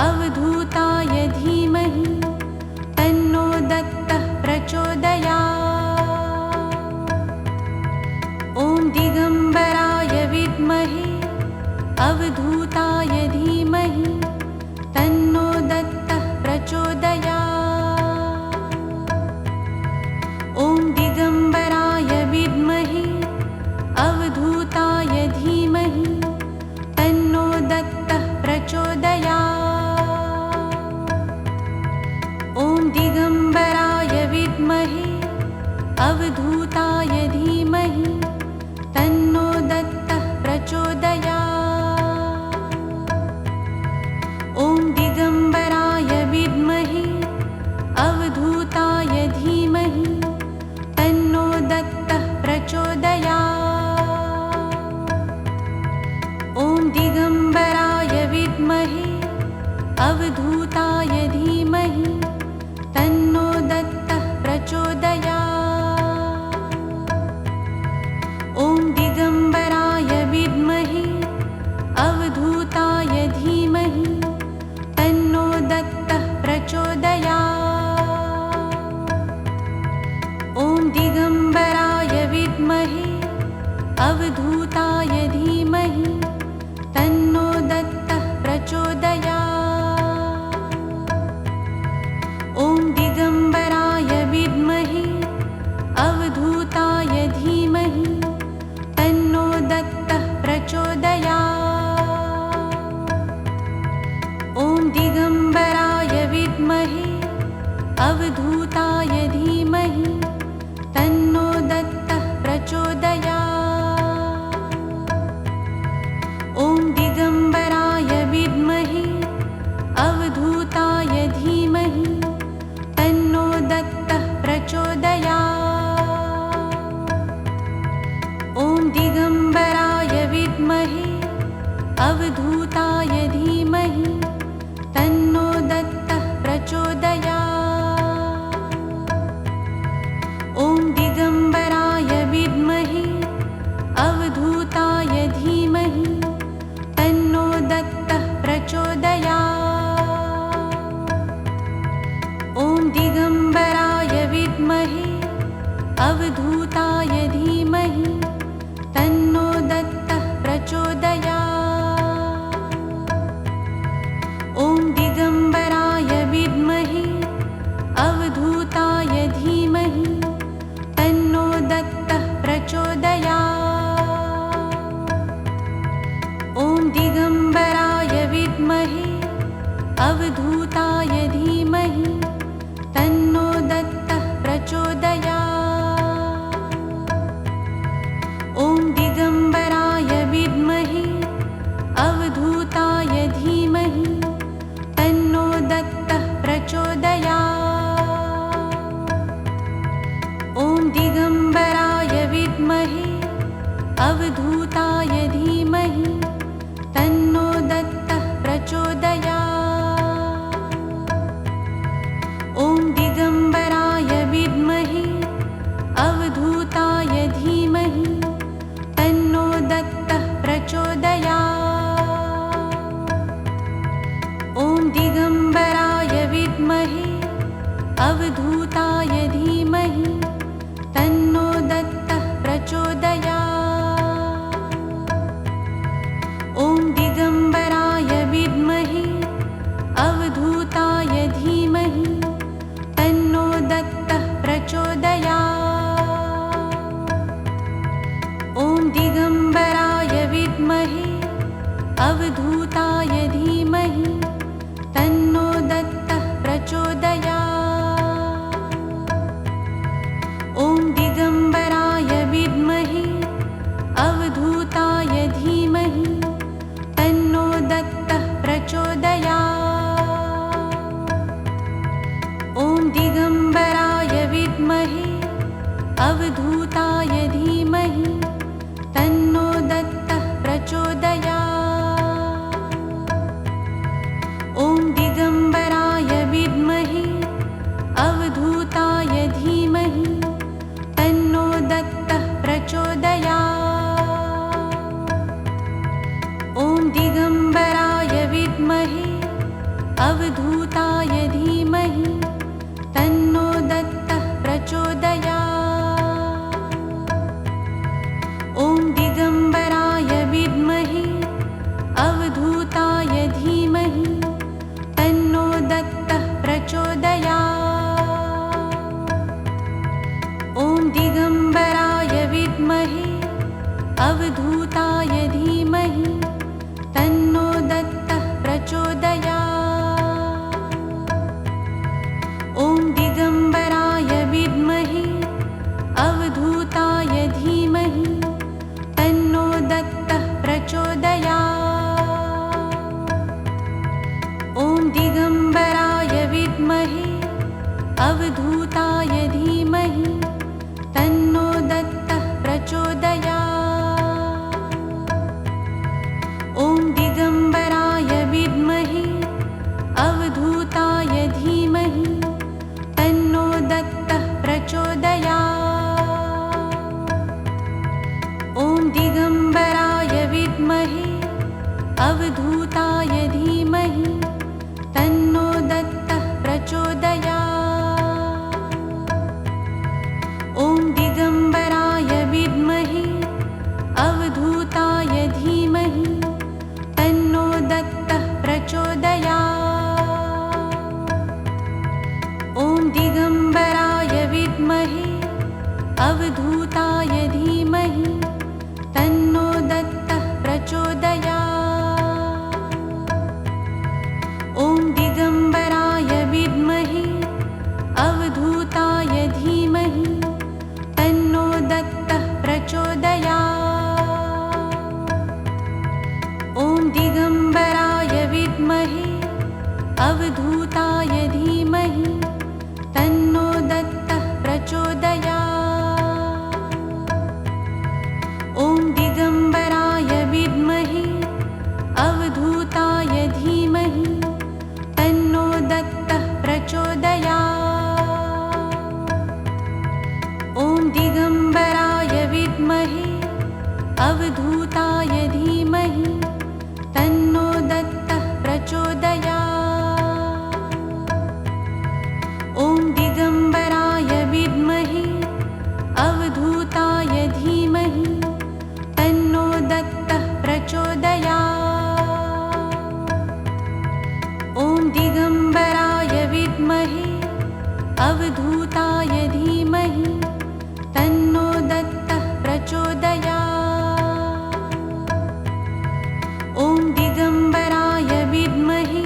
अवधूताय धीमहि तन्नो दत्तः प्रचोदयात्। ॐ दिगम्बराय विद्महे अवधूताय धीमहि तन्नो दत्तः प्रचोदयात्। ॐ दिगम्बराय विद्महे अवधूताय धीमहि तन्नो दत्तः प्रचोदयात्। ॐ दिगम्बराय विद्महे अवधूताय धीमहि तन्नो दत्तः प्रचोदयात्। ॐ दिगम्बराय विद्महे अवधूताय धीमहि तन्नो दत्तः प्रचोदयात्। ॐ दिगम्बराय विद्महे अवधूताय धीमहि तन्नो दत्तः प्रचोदयात्। ॐ दिगम्बराय विद्महे अवधूताय धीमहि तन्नो दत्तः प्रचोदयात्। ॐ दिगम्बराय विद्महे अवधूताय धीमहि तन्नो दत्तः प्रचोदयात्। ॐ दिगम्बराय विद्महे अवधूताय धीमहि तन्नो दत्तः प्रचोदयात्। ॐ दिगम्बराय विद्महे अवधूताय धीमहि तन्नो दत्तः प्रचोदयात्। ॐ दिगम्बराय विद्महे अवधूताय धीमहि तन्नो दत्तः प्रचोदयात्। ॐ दिगम्बराय विद्महे अवधूताय धीमहि तन्नो दत्तः प्रचोदयात्। ॐ दिगम्बराय विद्महे अवधूताय धीमहि तन्नो दत्तः प्रचोदयात्। ॐ दिगम्बराय विद्महे अवधूताय धीमहि तन्नो दत्तः प्रचोदयात्। ॐ दिगम्बराय विद्महे अवधूताय धीमहि तन्नो दत्तः प्रचोदयात्। ॐ दिगम्बराय विद्महे अवधूताय धीमहि तन्नो दत्तः प्रचोदयात्। ॐ दिगम्बराय विद्महे अवधूताय धीमहि तन्नो दत्तः प्रचोदयात्। ॐ दिगम्बराय विद्महे अवधूताय धीमहि तन्नो दत्तः प्रचोदयात्। ॐ दिगम्बराय विद्महे अवधूताय धीमहि तन्नो दत्तः प्रचोदयात्। ॐ दिगम्बराय विद्महे अवधूताय धीमहि तन्नो दत्तः प्रचोदयात्। ॐ दिगम्बराय विद्महे अवधूताय धीमहि तन्नो दत्तः प्रचोदयात्। ॐ दिगम्बराय विद्महे अवधूताय धीमहि तन्नो दत्तः प्रचोदयात्। ॐ दिगम्बराय विद्महे अवधूताय धीमहि तन्नो दत्तः प्रचोदयात्। ॐ दिगम्बराय विद्महे अवधूताय धीमहि तन्नो दत्तः प्रचोदयात्। ॐ दिगम्बराय विद्महे अवधूताय धीमहि तन्नो दत्तः प्रचोदयात्। ॐ दिगम्बराय विद्महे अवधूताय धीमहि तन्नो दत्तः प्रचोदयात्। ॐ दिगम्बराय विद्महे अवधूताय धीमहि तन्नो दत्तः प्रचोदयात्। ॐ दिगम्बराय विद्महे अवधूताय धीमहि तन्नो दत्तः प्रचोदयात्। ॐ दिगम्बराय विद्महे अवधूताय धीमहि तन्नो दत्तः प्रचोदयात्। ॐ दिगम्बराय विद्महे अवधूताय धीमहि तन्नो दत्तः प्रचोदयात्। ॐ दिगम्बराय विद्महे अवधूताय धीमहि तन्नो दत्तः प्रचोदयात्। ॐ दिगम्बराय विद्महे अवधूताय धीमहि तन्नो दत्तः प्रचोदयात्। ॐ दिगम्बराय विद्महे अवधूताय धीमहि तन्नो दत्तः प्रचोदयात्। ॐ दिगम्बराय विद्महे अवधूताय धीमहि तन्नो दत्तः प्रचोदयात्। ॐ दिगम्बराय विद्महे अवधूताय धीमहि तन्नो दत्तः प्रचोदयात्। ॐ दिगम्बराय विद्महे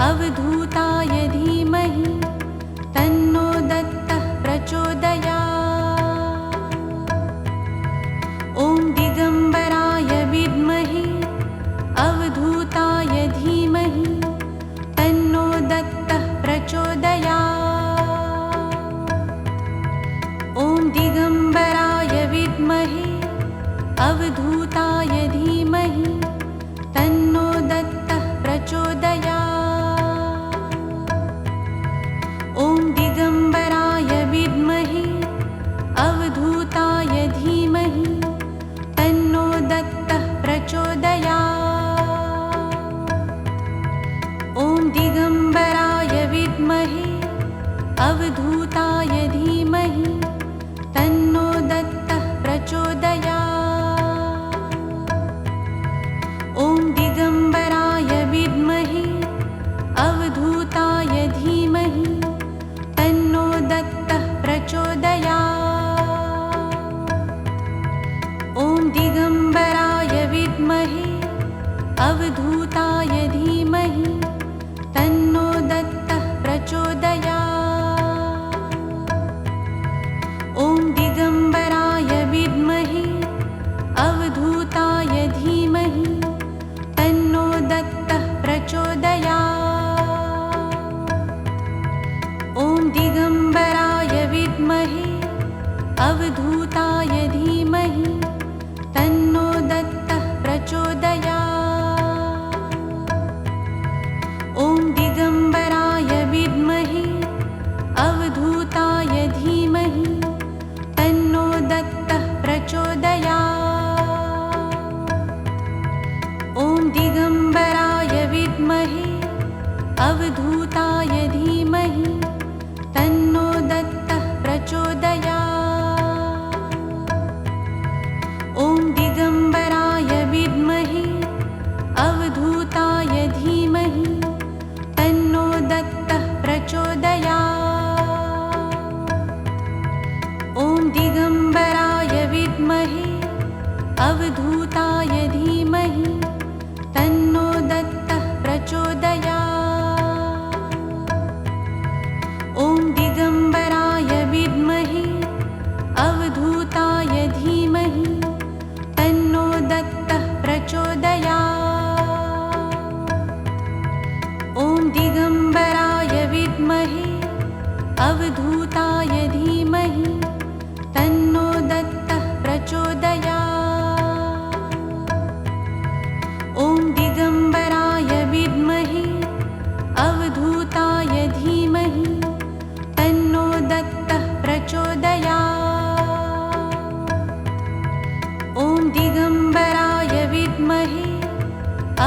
अवधूताय धीमहि तन्नो दत्तः प्रचोदयात्। ॐ दिगम्बराय विद्महे अवधूताय धीमहि तन्नो दत्तः प्रचोदयात्। ॐ दिगम्बराय विद्महे अवधूताय धीमहि तन्नो दत्तः प्रचोदयात्। ॐ दिगम्बराय विद्महे अवधूताय धीमहि तन्नो दत्तः प्रचोदयात्। ॐ दिगम्बराय विद्महे अवधूताय धीमहि तन्नो दत्तः प्रचोदयात्। ॐ दिगम्बराय विद्महे अवधूताय धीमहि तन्नो दत्तः प्रचोदयात्। ॐ दिगम्बराय विद्महे अवधूताय धीमहि तन्नो दत्तः प्रचोदयात्। ॐ दिगम्बराय विद्महे अवधूताय धीमहि तन्नो दत्तः प्रचोदयात्। ॐ दिगम्बराय विद्महे अवधूताय धीमहि तन्नो दत्तः प्रचोदयात्। ॐ दिगम्बराय विद्महे अवधूताय धीमहि तन्नो दत्तः प्रचोदयात्। ॐ दिगम्बराय विद्महे अवधूताय धीमहि तन्नो दत्तः प्रचोदयात्। ॐ दिगम्बराय विद्महे अवधूताय धीमहि तन्नो दत्तः प्रचोदयात्। ॐ दिगम्बराय विद्महे अवधूताय धीमहि तन्नो दत्तः प्रचोदयात्। ॐ दिगम्बराय विद्महे अवधूताय धीमहि तन्नो दत्तः प्रचोदयात्। ॐ दिगम्बराय विद्महे अवधूताय धीमहि तन्नो दत्तः प्रचोदयात्। ॐ दिगम्बराय विद्महे अवधूताय धीमहि तन्नो दत्तः प्रचोदयात्। ॐ दिगम्बराय विद्महे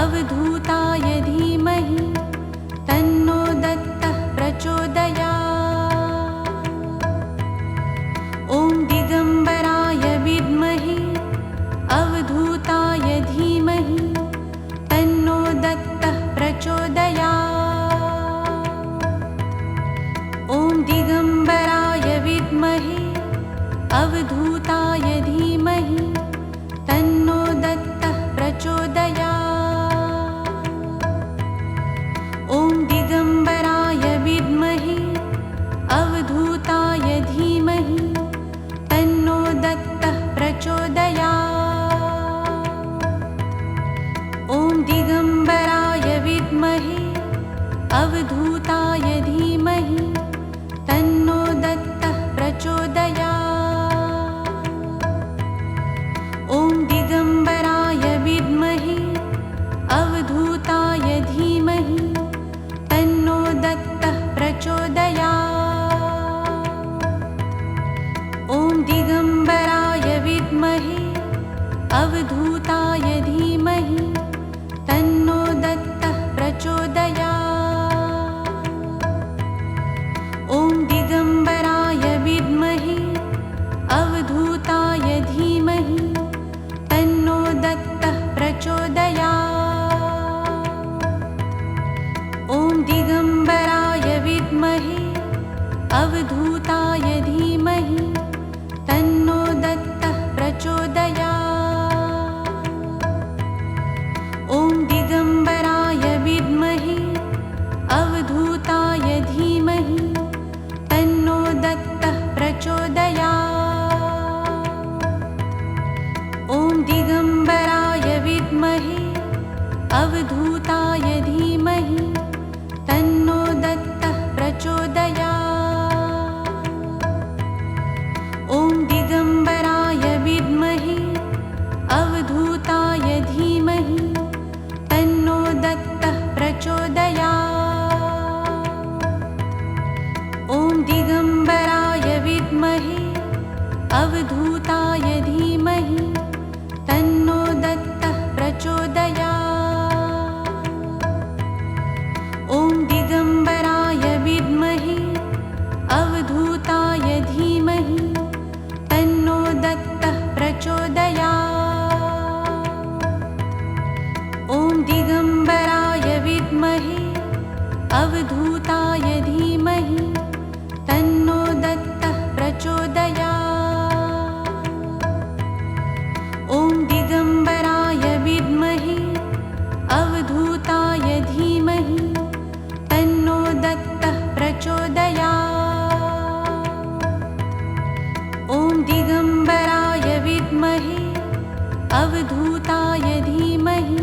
अवधूताय धीमहि तन्नो दत्तः प्रचोदयात्। ॐ दिगम्बराय विद्महे अवधूताय धीमहि तन्नो दत्तः प्रचोदयात्। ॐ दिगम्बराय विद्महे अवधूताय धीमहि तन्नो दत्तः प्रचोदयात्। ॐ दिगम्बराय विद्महे अवधूताय धीमहि तन्नो दत्तः प्रचोदयात्। ॐ दिगम्बराय विद्महे अवधूताय धीमहि तन्नो दत्तः प्रचोदयात्। ॐ दिगम्बराय विद्महे अवधूताय धीमहि तन्नो दत्तः प्रचोदयात्। ॐ दिगम्बराय विद्महे अवधूताय धीमहि तन्नो दत्तः प्रचोदयात्। ॐ दिगम्बराय विद्महे अवधूताय धीमहि तन्नो दत्तः प्रचोदयात्। ॐ दिगम्बराय विद्महे अवधूताय धीमहि तन्नो दत्तः प्रचोदयात्। ॐ दिगम्बराय विद्महे अवधूताय धीमहि तन्नो दत्तः प्रचोदयात्। ॐ दिगम्बराय विद्महे अवधूताय धीमहि तन्नो दत्तः प्रचोदयात्। ॐ दिगम्बराय विद्महे अवधूताय धीमहि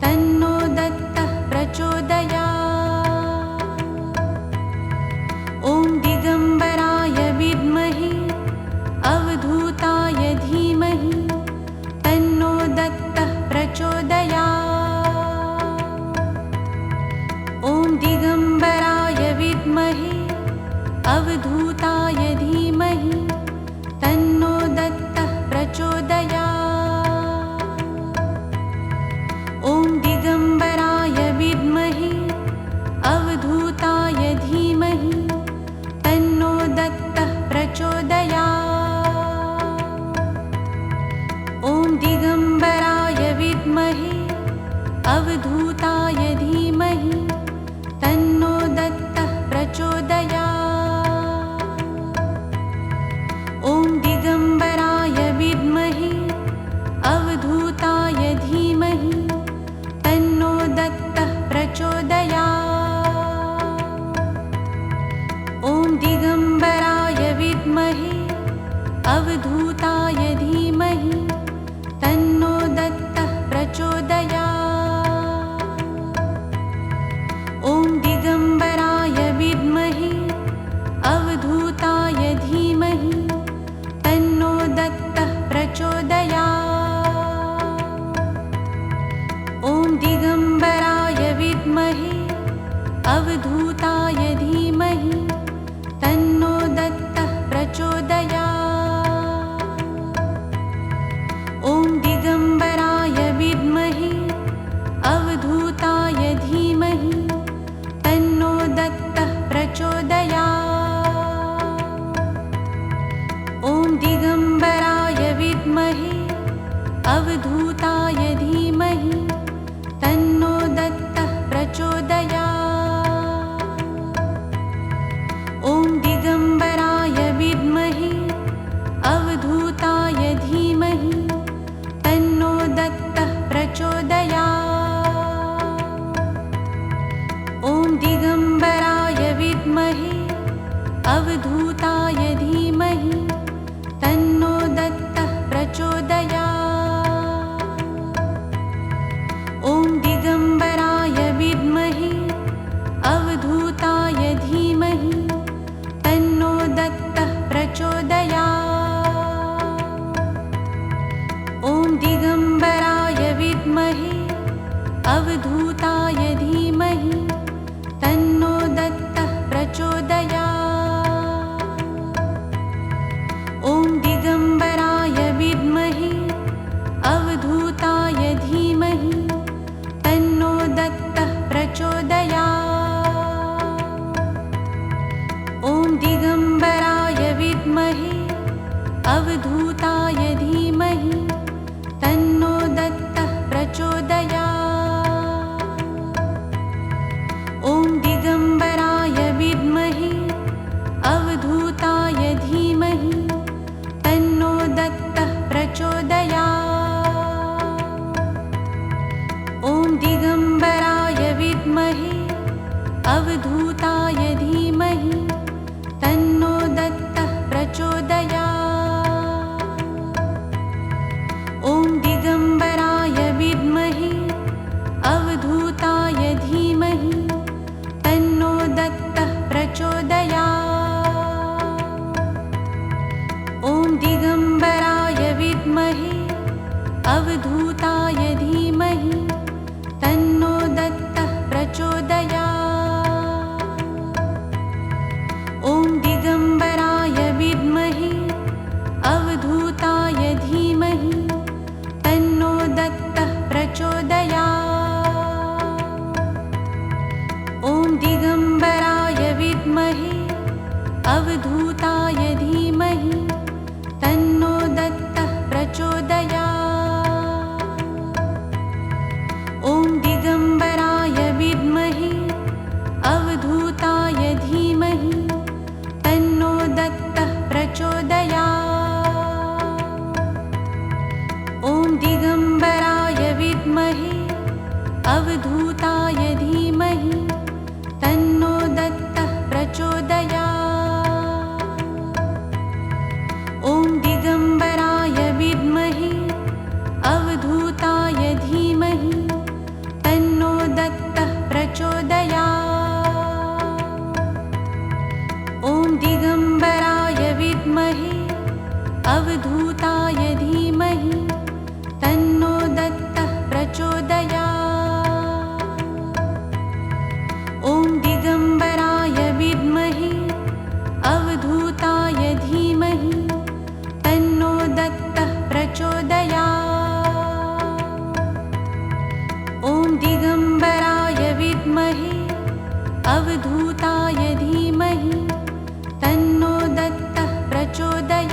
तन्नो दत्तः प्रचोदयात्। ॐ दिगम्बराय विद्महे अवधूताय धीमहि तन्नो दत्तः प्रचोदयात्। ॐ दिगम्बराय विद्महे अवधूताय धीमहि तन्नो दत्तः प्रचोदयात्। ॐ दिगम्बराय विद्महे अवधूताय धीमहि तन्नो दत्तः प्रचोदयात्। ॐ दिगम्बराय विद्महे अवधूताय धीमहि तन्नो दत्तः प्रचोदयात्। ॐ दिगम्बराय विद्महे अवधूताय धीमहि तन्नो दत्तः प्रचोदयात्। ॐ दिगम्बराय विद्महे अवधूताय धीमहि तन्नो दत्तः प्रचोदयात्। ॐ दिगम्बराय विद्महे अवधूताय धीमहि तन्नो दत्तः प्रचोदयात्। ॐ दिगम्बराय विद्महे अवधूताय धीमहि तन्नो दत्तः प्रचोदयात्। ॐ दिगम्बराय विद्महे अवधूताय धीमहि तन्नो दत्तः प्रचोदयात्। ॐ दिगम्बराय विद्महे अवधूताय धीमहि तन्नो दत्तः प्रचोदयात्। ॐ दिगम्बराय विद्महे अवधूताय धीमहि तन्नो दत्तः प्रचोदयात्। ॐ दिगम्बराय विद्महे अवधूताय धीमहि तन्नो दत्तः प्रचोदयात्। ॐ दिगम्बराय विद्महे अवधूताय धीमहि तन्नो दत्तः प्रचोदयात्। ॐ दिगम्बराय विद्महे अवधूताय धीमहि तन्नो दत्तः प्रचोदयात्। ॐ दिगम्बराय विद्महे अवधूताय धीमहि तन्नो दत्तः प्रचोदयात्। ॐ दिगम्बराय विद्महे अवधूताय धीमहि तन्नो दत्तः प्रचोदयात्। ॐ दिगम्बराय विद्महे अवधूताय धीमहि तन्नो दत्तः प्रचोदयात्। ॐ दिगम्बराय विद्महे अवधूताय धीमहि तन्नो दत्तः प्रचोदयात्। ॐ दिगम्बराय विद्महे अवधूताय धीमहि तन्नो दत्तः प्रचोदयात्। ॐ दिगम्बराय विद्महे अवधूताय धीमहि तन्नो दत्तः प्रचोदयात्। ॐ दिगम्बराय विद्महे अवधूताय धीमहि तन्नो दत्तः प्रचोदयात्। ॐ दिगम्बराय विद्महे अवधूताय धीमहि तन्नो दत्तः प्रचोदयात्। ॐ दिगम्बराय विद्महे अवधूताय धीमहि तन्नो दत्तः प्रचोदयात्।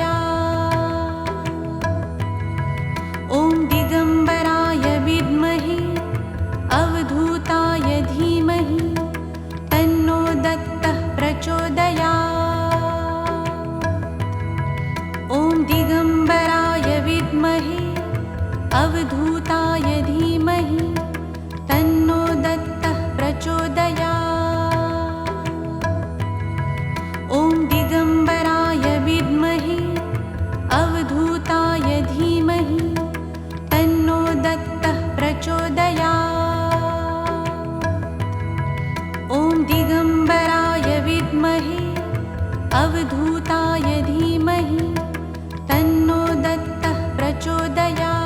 ॐ दिगम्बराय विद्महे अवधूताय धीमहि तन्नो दत्तः प्रचोदयात्। ॐ दिगम्बराय विद्महे अवधूताय धीमहि तन्नो दत्तः प्रचोदयात्। ॐ दिगम्बराय विद्महे अवधूताय धीमहि तन्नो दत्तः प्रचोदयात्। ॐ दिगम्बराय विद्महे अवधूताय धीमहि तन्नो दत्तः प्रचोदयात्।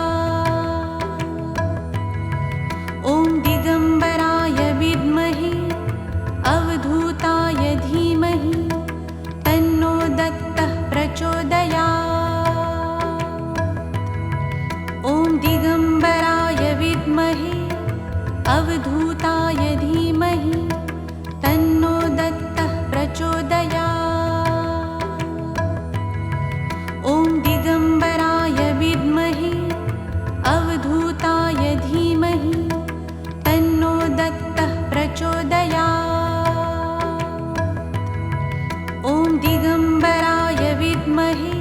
ॐ दिगम्बराय विद्महे अवधूताय धीमहि तन्नो दत्तः प्रचोदयात्। ॐ दिगम्बराय विद्महे अवधूताय धीमहि तन्नो दत्तः प्रचोदयात्। ॐ दिगम्बराय विद्महे अवधूताय धीमहि तन्नो दत्तः प्रचोदयात्। ॐ दिगम्बराय विद्महे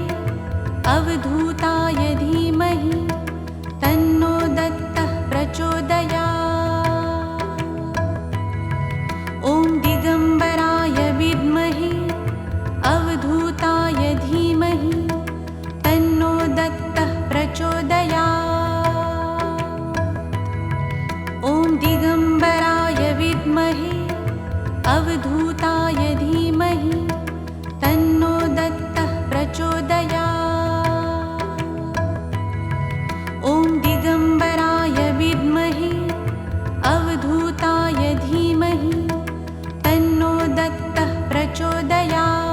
अवधूताय धीमहि तन्नो दत्तः प्रचोदयात्। ॐ दिगम्बराय विद्महे अवधूताय धीमहि तन्नो दत्तः प्रचोदयात्। ॐ दिगम्बराय विद्महे अवधूताय धीमहि तन्नो दत्तः प्रचोदयात्। ॐ दिगम्बराय विद्महे अवधूताय धीमहि तन्नो दत्तः प्रचोदयात्।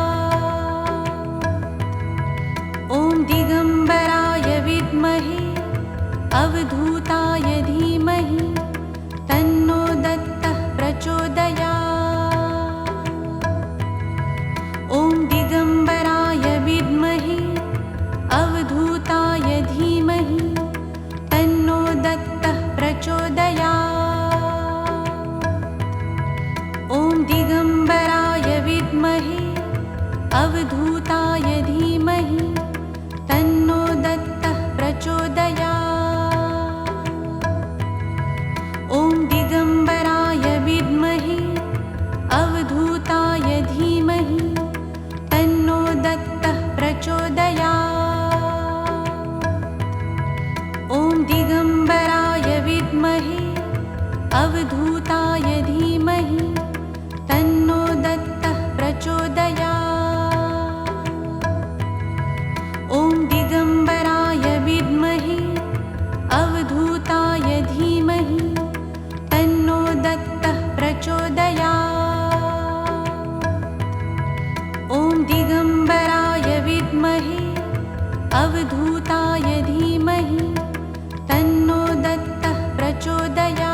ॐ दिगम्बराय विद्महे अवधूताय धीमहि तन्नो दत्तः प्रचोदयात्। ॐ दिगम्बराय विद्महे अवधूताय धीमहि तन्नो दत्तः प्रचोदयात्। ॐ दिगम्बराय विद्महे अवधूताय धीमहि तन्नो दत्तः प्रचोदयात्। ॐ दिगम्बराय विद्महे अवधूताय धीमहि तन्नो दत्तः प्रचोदयात्। ॐ दिगम्बराय विद्महे अवधूताय धीमहि तन्नो दत्तः प्रचोदयात्। ॐ दिगम्बराय विद्महे अवधूताय धीमहि तन्नो दत्तः प्रचोदयात्। ॐ दिगम्बराय विद्महे अवधूताय धीमहि तन्नो दत्तः प्रचोदयात्।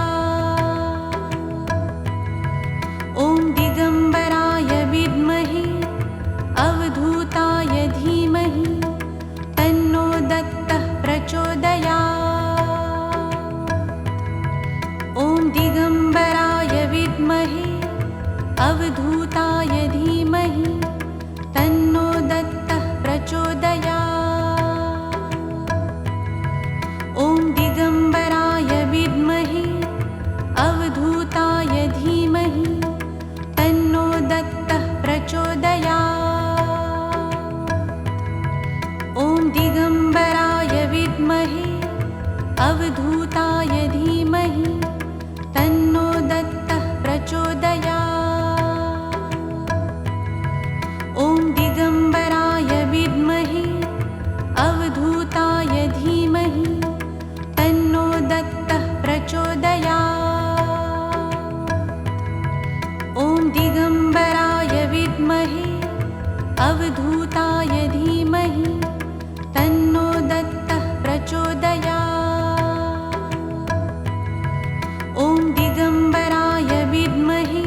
ॐ दिगम्बराय विद्महे अवधूताय धीमहि तन्नो दत्तः प्रचोदयात्। ॐ दिगम्बराय विद्महे अवधूताय धीमहि तन्नो दत्तः प्रचोदयात्। ॐ दिगम्बराय विद्महे अवधूताय धीमहि तन्नो दत्तः प्रचोदयात्। ॐ दिगम्बराय विद्महे अवधूताय धीमहि तन्नो दत्तः प्रचोदयात्। ॐ दिगम्बराय विद्महे अवधूताय धीमहि तन्नो दत्तः प्रचोदयात्। ॐ दिगम्बराय विद्महे अवधूताय धीमहि तन्नो दत्तः प्रचोदयात्। ॐ दिगम्बराय विद्महे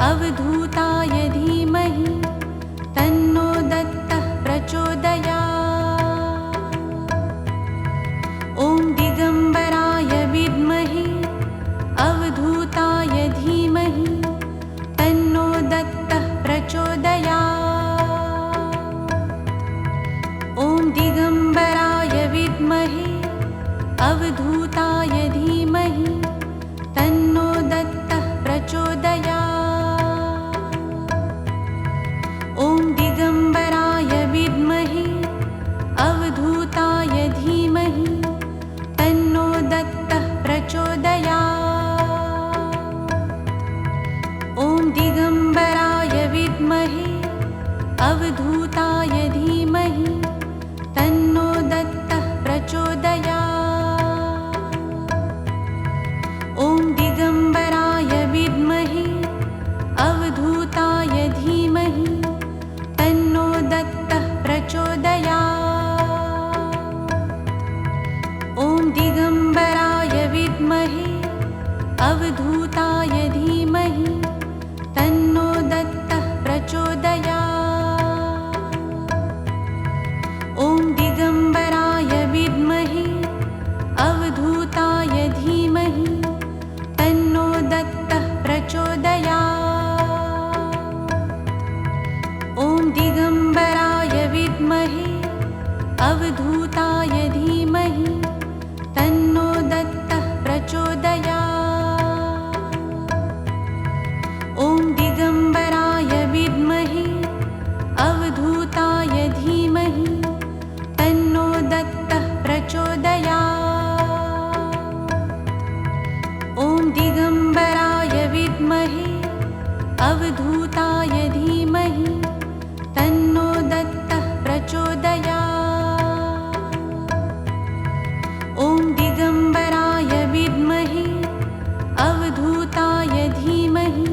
अवधूताय धीमहि तन्नो दत्तः प्रचोदयात्। ॐ दिगम्बराय विद्महे अवधूताय धीमहि तन्नो दत्तः प्रचोदयात्। ॐ दिगम्बराय विद्महे अवधूताय धीमहि तन्नो दत्तः प्रचोदयात्। ॐ दिगम्बराय विद्महे अवधूताय धीमहि तन्नो दत्तः प्रचोदयात्। ॐ दिगम्बराय विद्महे अवधूताय धीमहि तन्नो दत्तः प्रचोदयात्। ॐ दिगम्बराय विद्महे अवधूताय धीमहि तन्नो दत्तः प्रचोदयात्। ॐ दिगम्बराय विद्महे अवधूताय धीमहि तन्नो दत्तः प्रचोदयात्। ॐ दिगम्बराय विद्महे अवधूताय धीमहि तन्नो दत्तः प्रचोदयात्। ॐ दिगम्बराय विद्महे अवधूताय धीमहि तन्नो दत्तः प्रचोदयात्। ॐ दिगम्बराय विद्महे अवधूताय धीमहि तन्नो दत्तः प्रचोदयात्। ॐ दिगम्बराय विद्महे अवधूताय धीमहि तन्नो दत्तः प्रचोदयात्। ॐ दिगम्बराय विद्महे अवधूताय धीमहि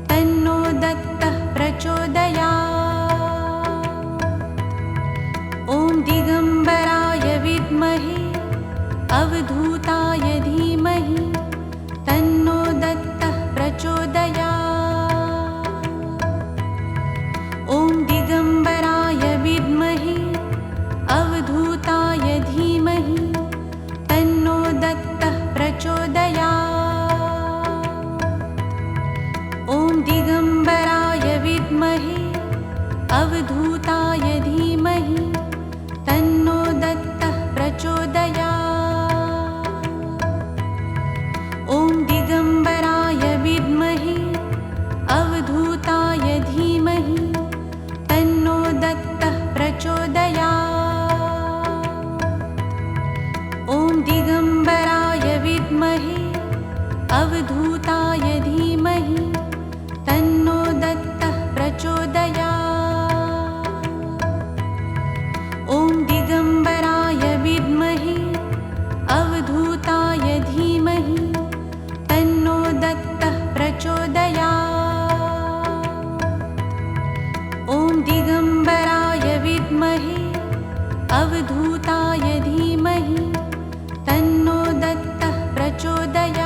तन्नो दत्तः प्रचोदयात्। ॐ दिगम्बराय विद्महे अवधूताय धीमहि तन्नो दत्तः प्रचोदयात्। ॐ दिगम्बराय विद्महे अवधूताय धीमहि तन्नो दत्तः प्रचोदयात्। ॐ दिगम्बराय विद्महे अवधूताय धीमहि तन्नो दत्तः प्रचोदयात्। ॐ दिगम्बराय विद्महे अवधूताय धीमहि तन्नो दत्तः प्रचोदयात्। ॐ दिगम्बराय विद्महे अवधूताय धीमहि तन्नो दत्तः प्रचोदयात्। ॐ दिगम्बराय विद्महे अवधूताय धीमहि तन्नो दत्तः प्रचोदयात्। ॐ दिगम्बराय विद्महे अवधूताय धीमहि तन्नो दत्तः प्रचोदयात्।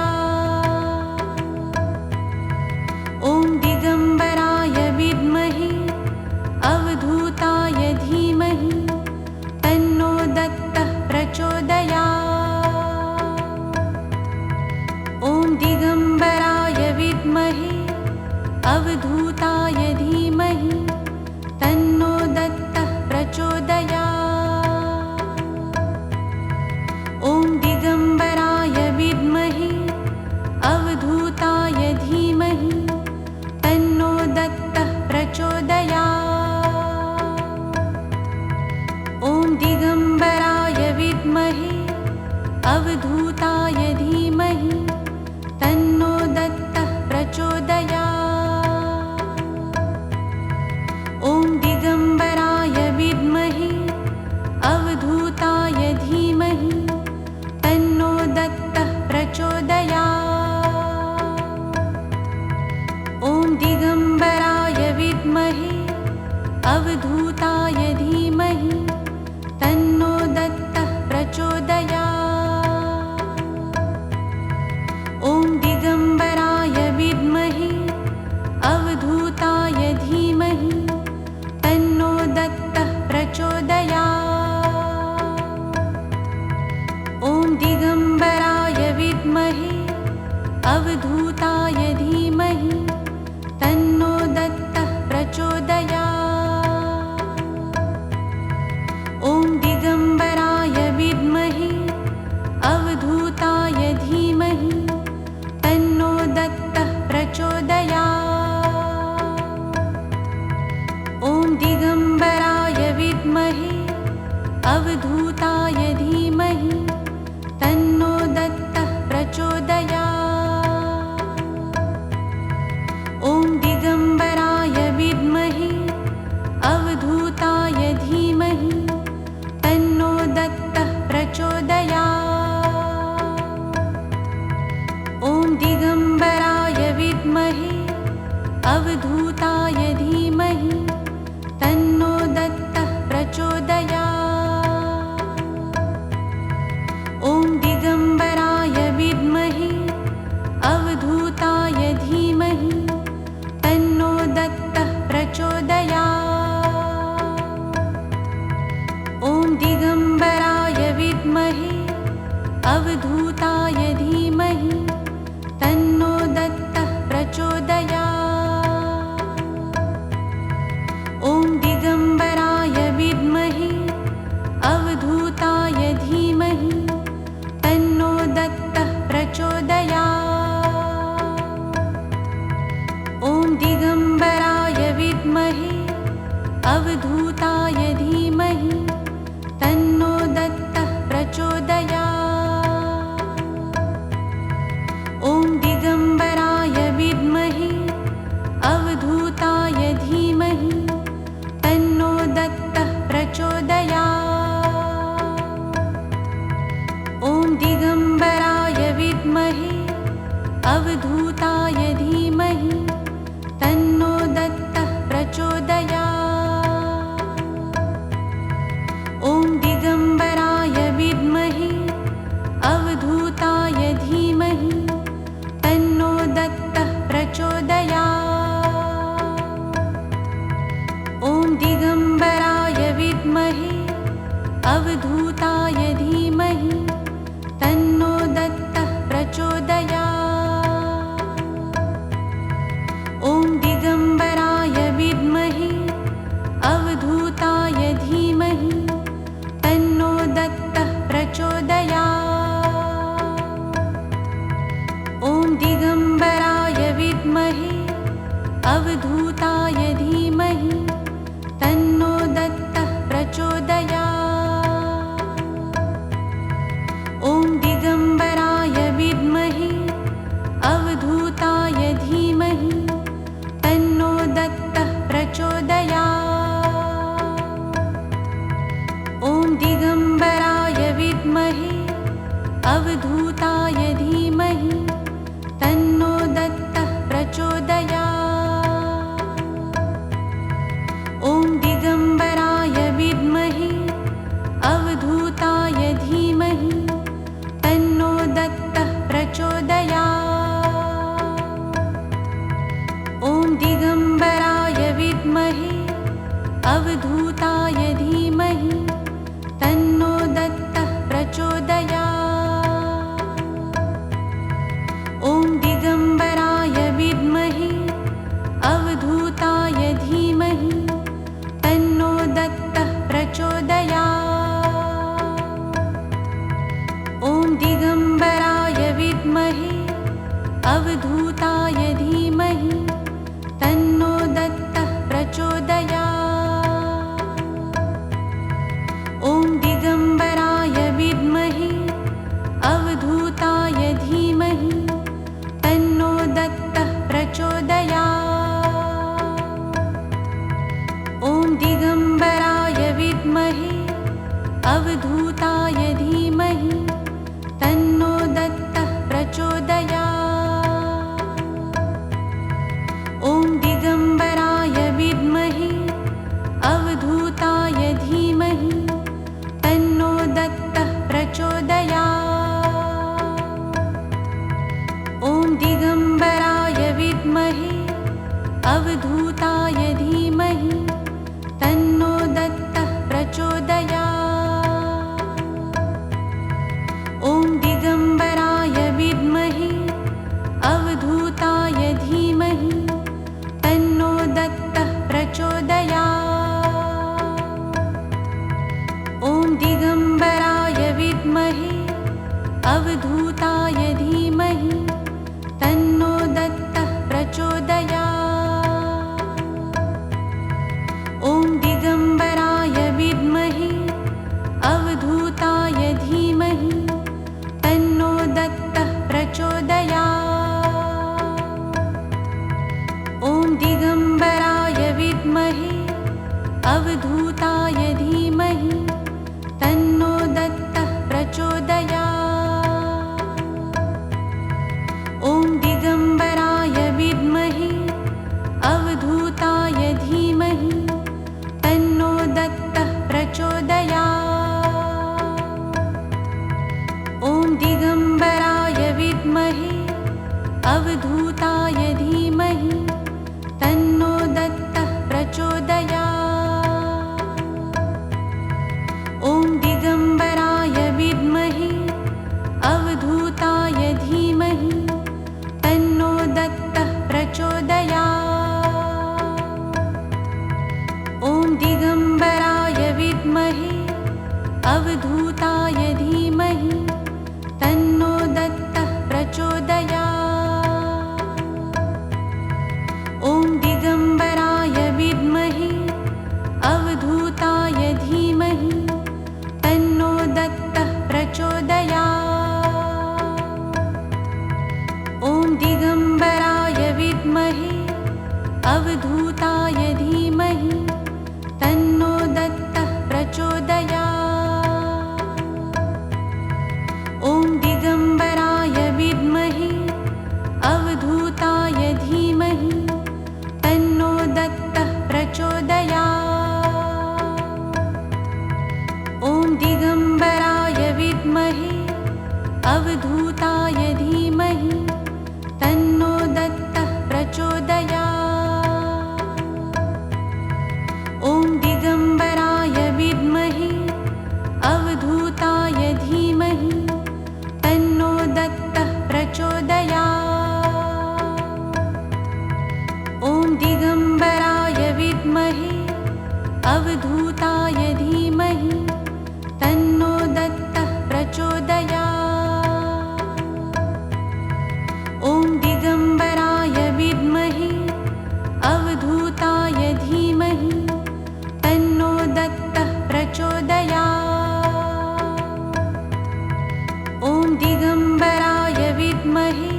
ॐ दिगम्बराय विद्महे अवधूताय धीमहि तन्नो दत्तः प्रचोदयात्। ॐ दिगम्बराय विद्महे अवधूताय धीमहि तन्नो दत्तः प्रचोदयात्। ॐ दिगम्बराय विद्महे अवधूताय धीमहि तन्नो दत्तः प्रचोदयात्। ॐ दिगम्बराय विद्महे अवधूताय धीमहि तन्नो दत्तः प्रचोदयात्। ॐ दिगम्बराय विद्महे अवधूताय धीमहि तन्नो दत्तः प्रचोदयात्। ॐ दिगम्बराय विद्महे अवधूताय धीमहि तन्नो दत्तः प्रचोदयात्। ॐ दिगम्बराय विद्महे अवधूताय धीमहि तन्नो दत्तः प्रचोदयात्। ॐ दिगम्बराय विद्महे अवधूताय धीमहि तन्नो दत्तः प्रचोदयात्। ॐ दिगम्बराय विद्महे अवधूताय धीमहि तन्नो दत्तः प्रचोदयात्। ॐ दिगम्बराय विद्महे अवधूताय धीमहि तन्नो दत्तः प्रचोदयात्। ॐ दिगम्बराय विद्महे अवधूताय धीमहि तन्नो दत्तः प्रचोदयात्। ॐ दिगम्बराय विद्महे अवधूताय धीमहि तन्नो दत्तः प्रचोदयात्। ॐ दिगम्बराय विद्महे अवधूताय धीमहि तन्नो दत्तः प्रचोदयात्। ॐ दिगम्बराय विद्महे अवधूताय धीमहि तन्नो दत्तः प्रचोदयात्। ॐ दिगम्बराय विद्महे अवधूताय धीमहि तन्नो दत्तः प्रचोदयात्। ॐ दिगम्बराय विद्महे अवधूताय धीमहि तन्नो दत्तः प्रचोदयात्। ॐ दिगम्बराय विद्महे अवधूताय धीमहि तन्नो दत्तः प्रचोदयात्। ॐ दिगम्बराय विद्महे अवधूताय धीमहि तन्नो दत्तः प्रचोदयात्। ॐ दिगम्बराय विद्महे अवधूताय धीमहि तन्नो दत्तः प्रचोदयात्। ॐ दिगम्बराय विद्महे अवधूताय धीमहि तन्नो दत्तः प्रचोदयात्। ॐ दिगम्बराय विद्महे अवधूताय धीमहि तन्नो दत्तः प्रचोदयात्। ॐ दिगम्बराय विद्महे अवधूताय धीमहि तन्नो दत्तः प्रचोदयात्। ॐ दिगम्बराय विद्महे अवधूताय धीमहि तन्नो दत्तः प्रचोदयात्। ॐ दिगम्बराय विद्महे अवधूताय धीमहि तन्नो दत्तः प्रचोदयात्। ॐ दिगम्बराय विद्महे अवधूताय धीमहि तन्नो दत्तः प्रचोदयात्। ॐ दिगम्बराय विद्महे अवधूताय धीमहि तन्नो दत्तः प्रचोदयात्। ॐ दिगम्बराय विद्महे अवधूताय धीमहि तन्नो दत्तः प्रचोदयात्। ॐ दिगम्बराय विद्महे अवधूताय धीमहि तन्नो दत्तः प्रचोदयात्। ॐ दिगम्बराय विद्महे अवधूताय धीमहि तन्नो दत्तः प्रचोदयात्। ॐ दिगम्बराय विद्महे अवधूताय धीमहि तन्नो दत्तः प्रचोदयात्। ॐ दिगम्बराय विद्महे अवधूताय धीमहि तन्नो दत्तः प्रचोदयात्। ॐ दिगम्बराय विद्महे अवधूताय धीमहि तन्नो दत्तः प्रचोदयात्। ॐ दिगम्बराय विद्महे अवधूताय धीमहि तन्नो दत्तः प्रचोदयात्। ॐ दिगम्बराय विद्महे अवधूताय धीमहि तन्नो दत्तः प्रचोदयात्। ॐ दिगम्बराय विद्महे अवधूताय धीमहि तन्नो दत्तः प्रचोदयात्। ॐ दिगम्बराय विद्महे अवधूताय धीमहि तन्नो दत्तः प्रचोदयात्। ॐ दिगम्बराय विद्महे अवधूताय धीमहि तन्नो दत्तः प्रचोदयात्। ॐ दिगम्बराय विद्महे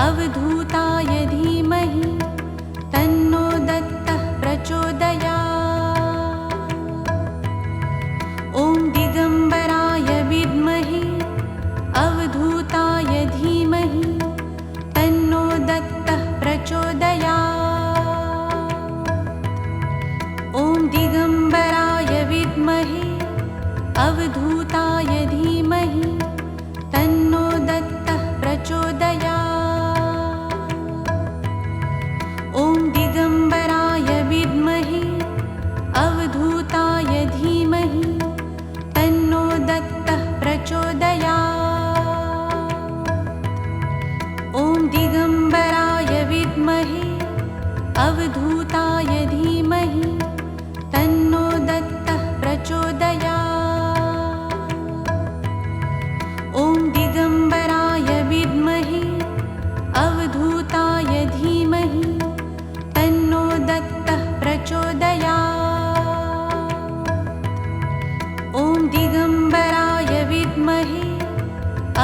अवधूताय धीमहि तन्नो दत्तः प्रचोदयात्। ॐ दिगम्बराय विद्महे अवधूताय धीमहि तन्नो दत्तः प्रचोदयात्। ॐ दिगम्बराय विद्महे अवधूताय धीमहि तन्नो दत्तः प्रचोदयात्। ॐ दिगम्बराय विद्महे अवधूताय धीमहि तन्नो दत्तः प्रचोदयात्। ॐ दिगम्बराय विद्महे अवधूताय धीमहि तन्नो दत्तः प्रचोदयात्। ॐ दिगम्बराय विद्महे अवधूताय धीमहि तन्नो दत्तः प्रचोदयात्। ॐ दिगम्बराय विद्महे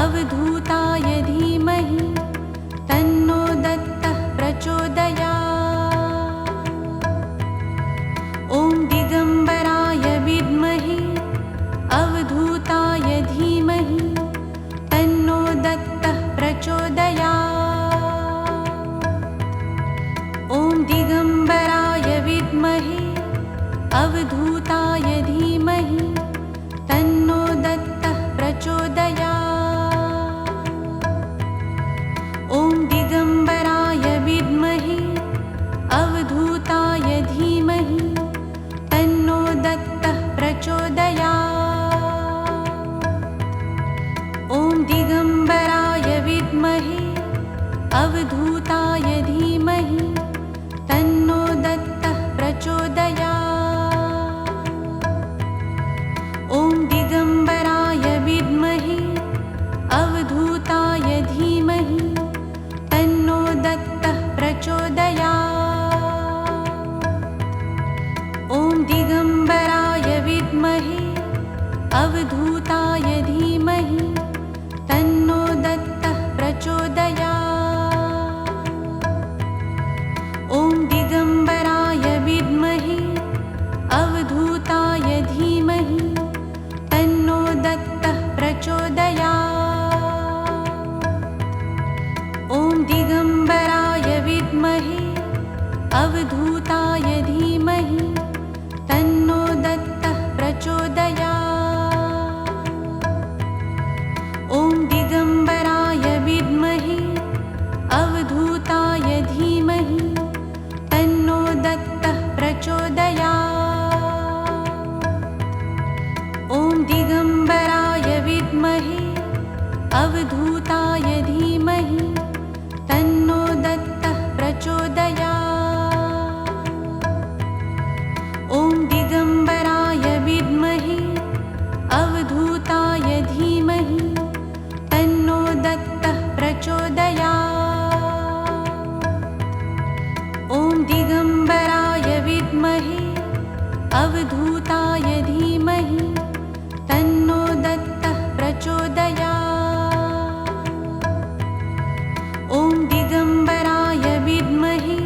अवधूताय धीमहि तन्नो दत्तः प्रचोदयात्। ॐ दिगम्बराय विद्महे अवधूताय धीमहि तन्नो दत्तः प्रचोदयात्। ॐ दिगम्बराय विद्महे अवधूताय धीमहि तन्नो दत्तः प्रचोदयात्। ॐ दिगम्बराय विद्महे अवधूताय धीमहि तन्नो दत्तः प्रचोदयात्। ॐ दिगम्बराय विद्महे अवधूताय धीमहि तन्नो दत्तः प्रचोदयात्। ॐ दिगम्बराय विद्महे अवधूताय धीमहि तन्नो दत्तः प्रचोदयात्। ॐ दिगम्बराय विद्महे अवधूताय धीमहि तन्नो दत्तः प्रचोदयात्। ॐ दिगम्बराय विद्महे अवधूताय धीमहि तन्नो दत्तः प्रचोदयात्। ॐ दिगम्बराय विद्महे अवधूताय धीमहि तन्नो दत्तः प्रचोदयात्। ॐ दिगम्बराय विद्महे अवधूताय धीमहि तन्नो दत्तः प्रचोदयात्। ॐ दिगम्बराय विद्महे अवधूताय धीमहि तन्नो दत्तः प्रचोदयात्। ॐ दिगम्बराय विद्महे अवधूताय धीमहि तन्नो दत्तः प्रचोदयात्। ॐ दिगम्बराय विद्महे अवधूताय धीमहि तन्नो दत्तः प्रचोदयात्। ॐ दिगम्बराय विद्महे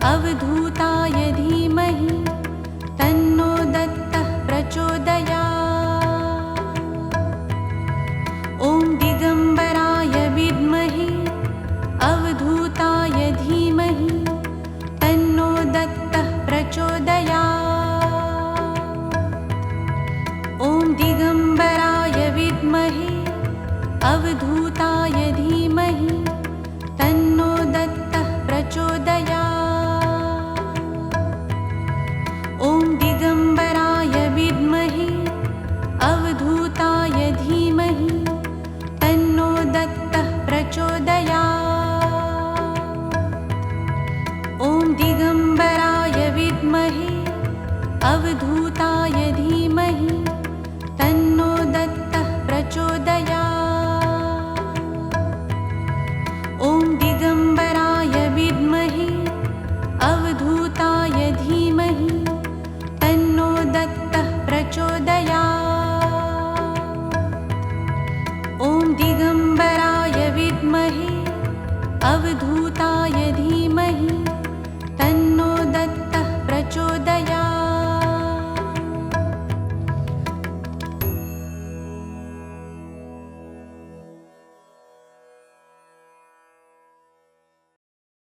अवधूताय धीमहि तन्नो दत्तः प्रचोदयात्। ॐ दिगम्बराय विद्महे अवधूताय धीमहि तन्नो दत्तः प्रचोदयात्। ॐ दिगम्बराय विद्महे अवधूताय धीमहि तन्नो दत्तः प्रचोदयात्। ॐ दिगम्बराय विद्महे अवधूताय धीमहि तन्नो दत्तः प्रचोदयात्। ॐ दिगम्बराय विद्महे अवधूताय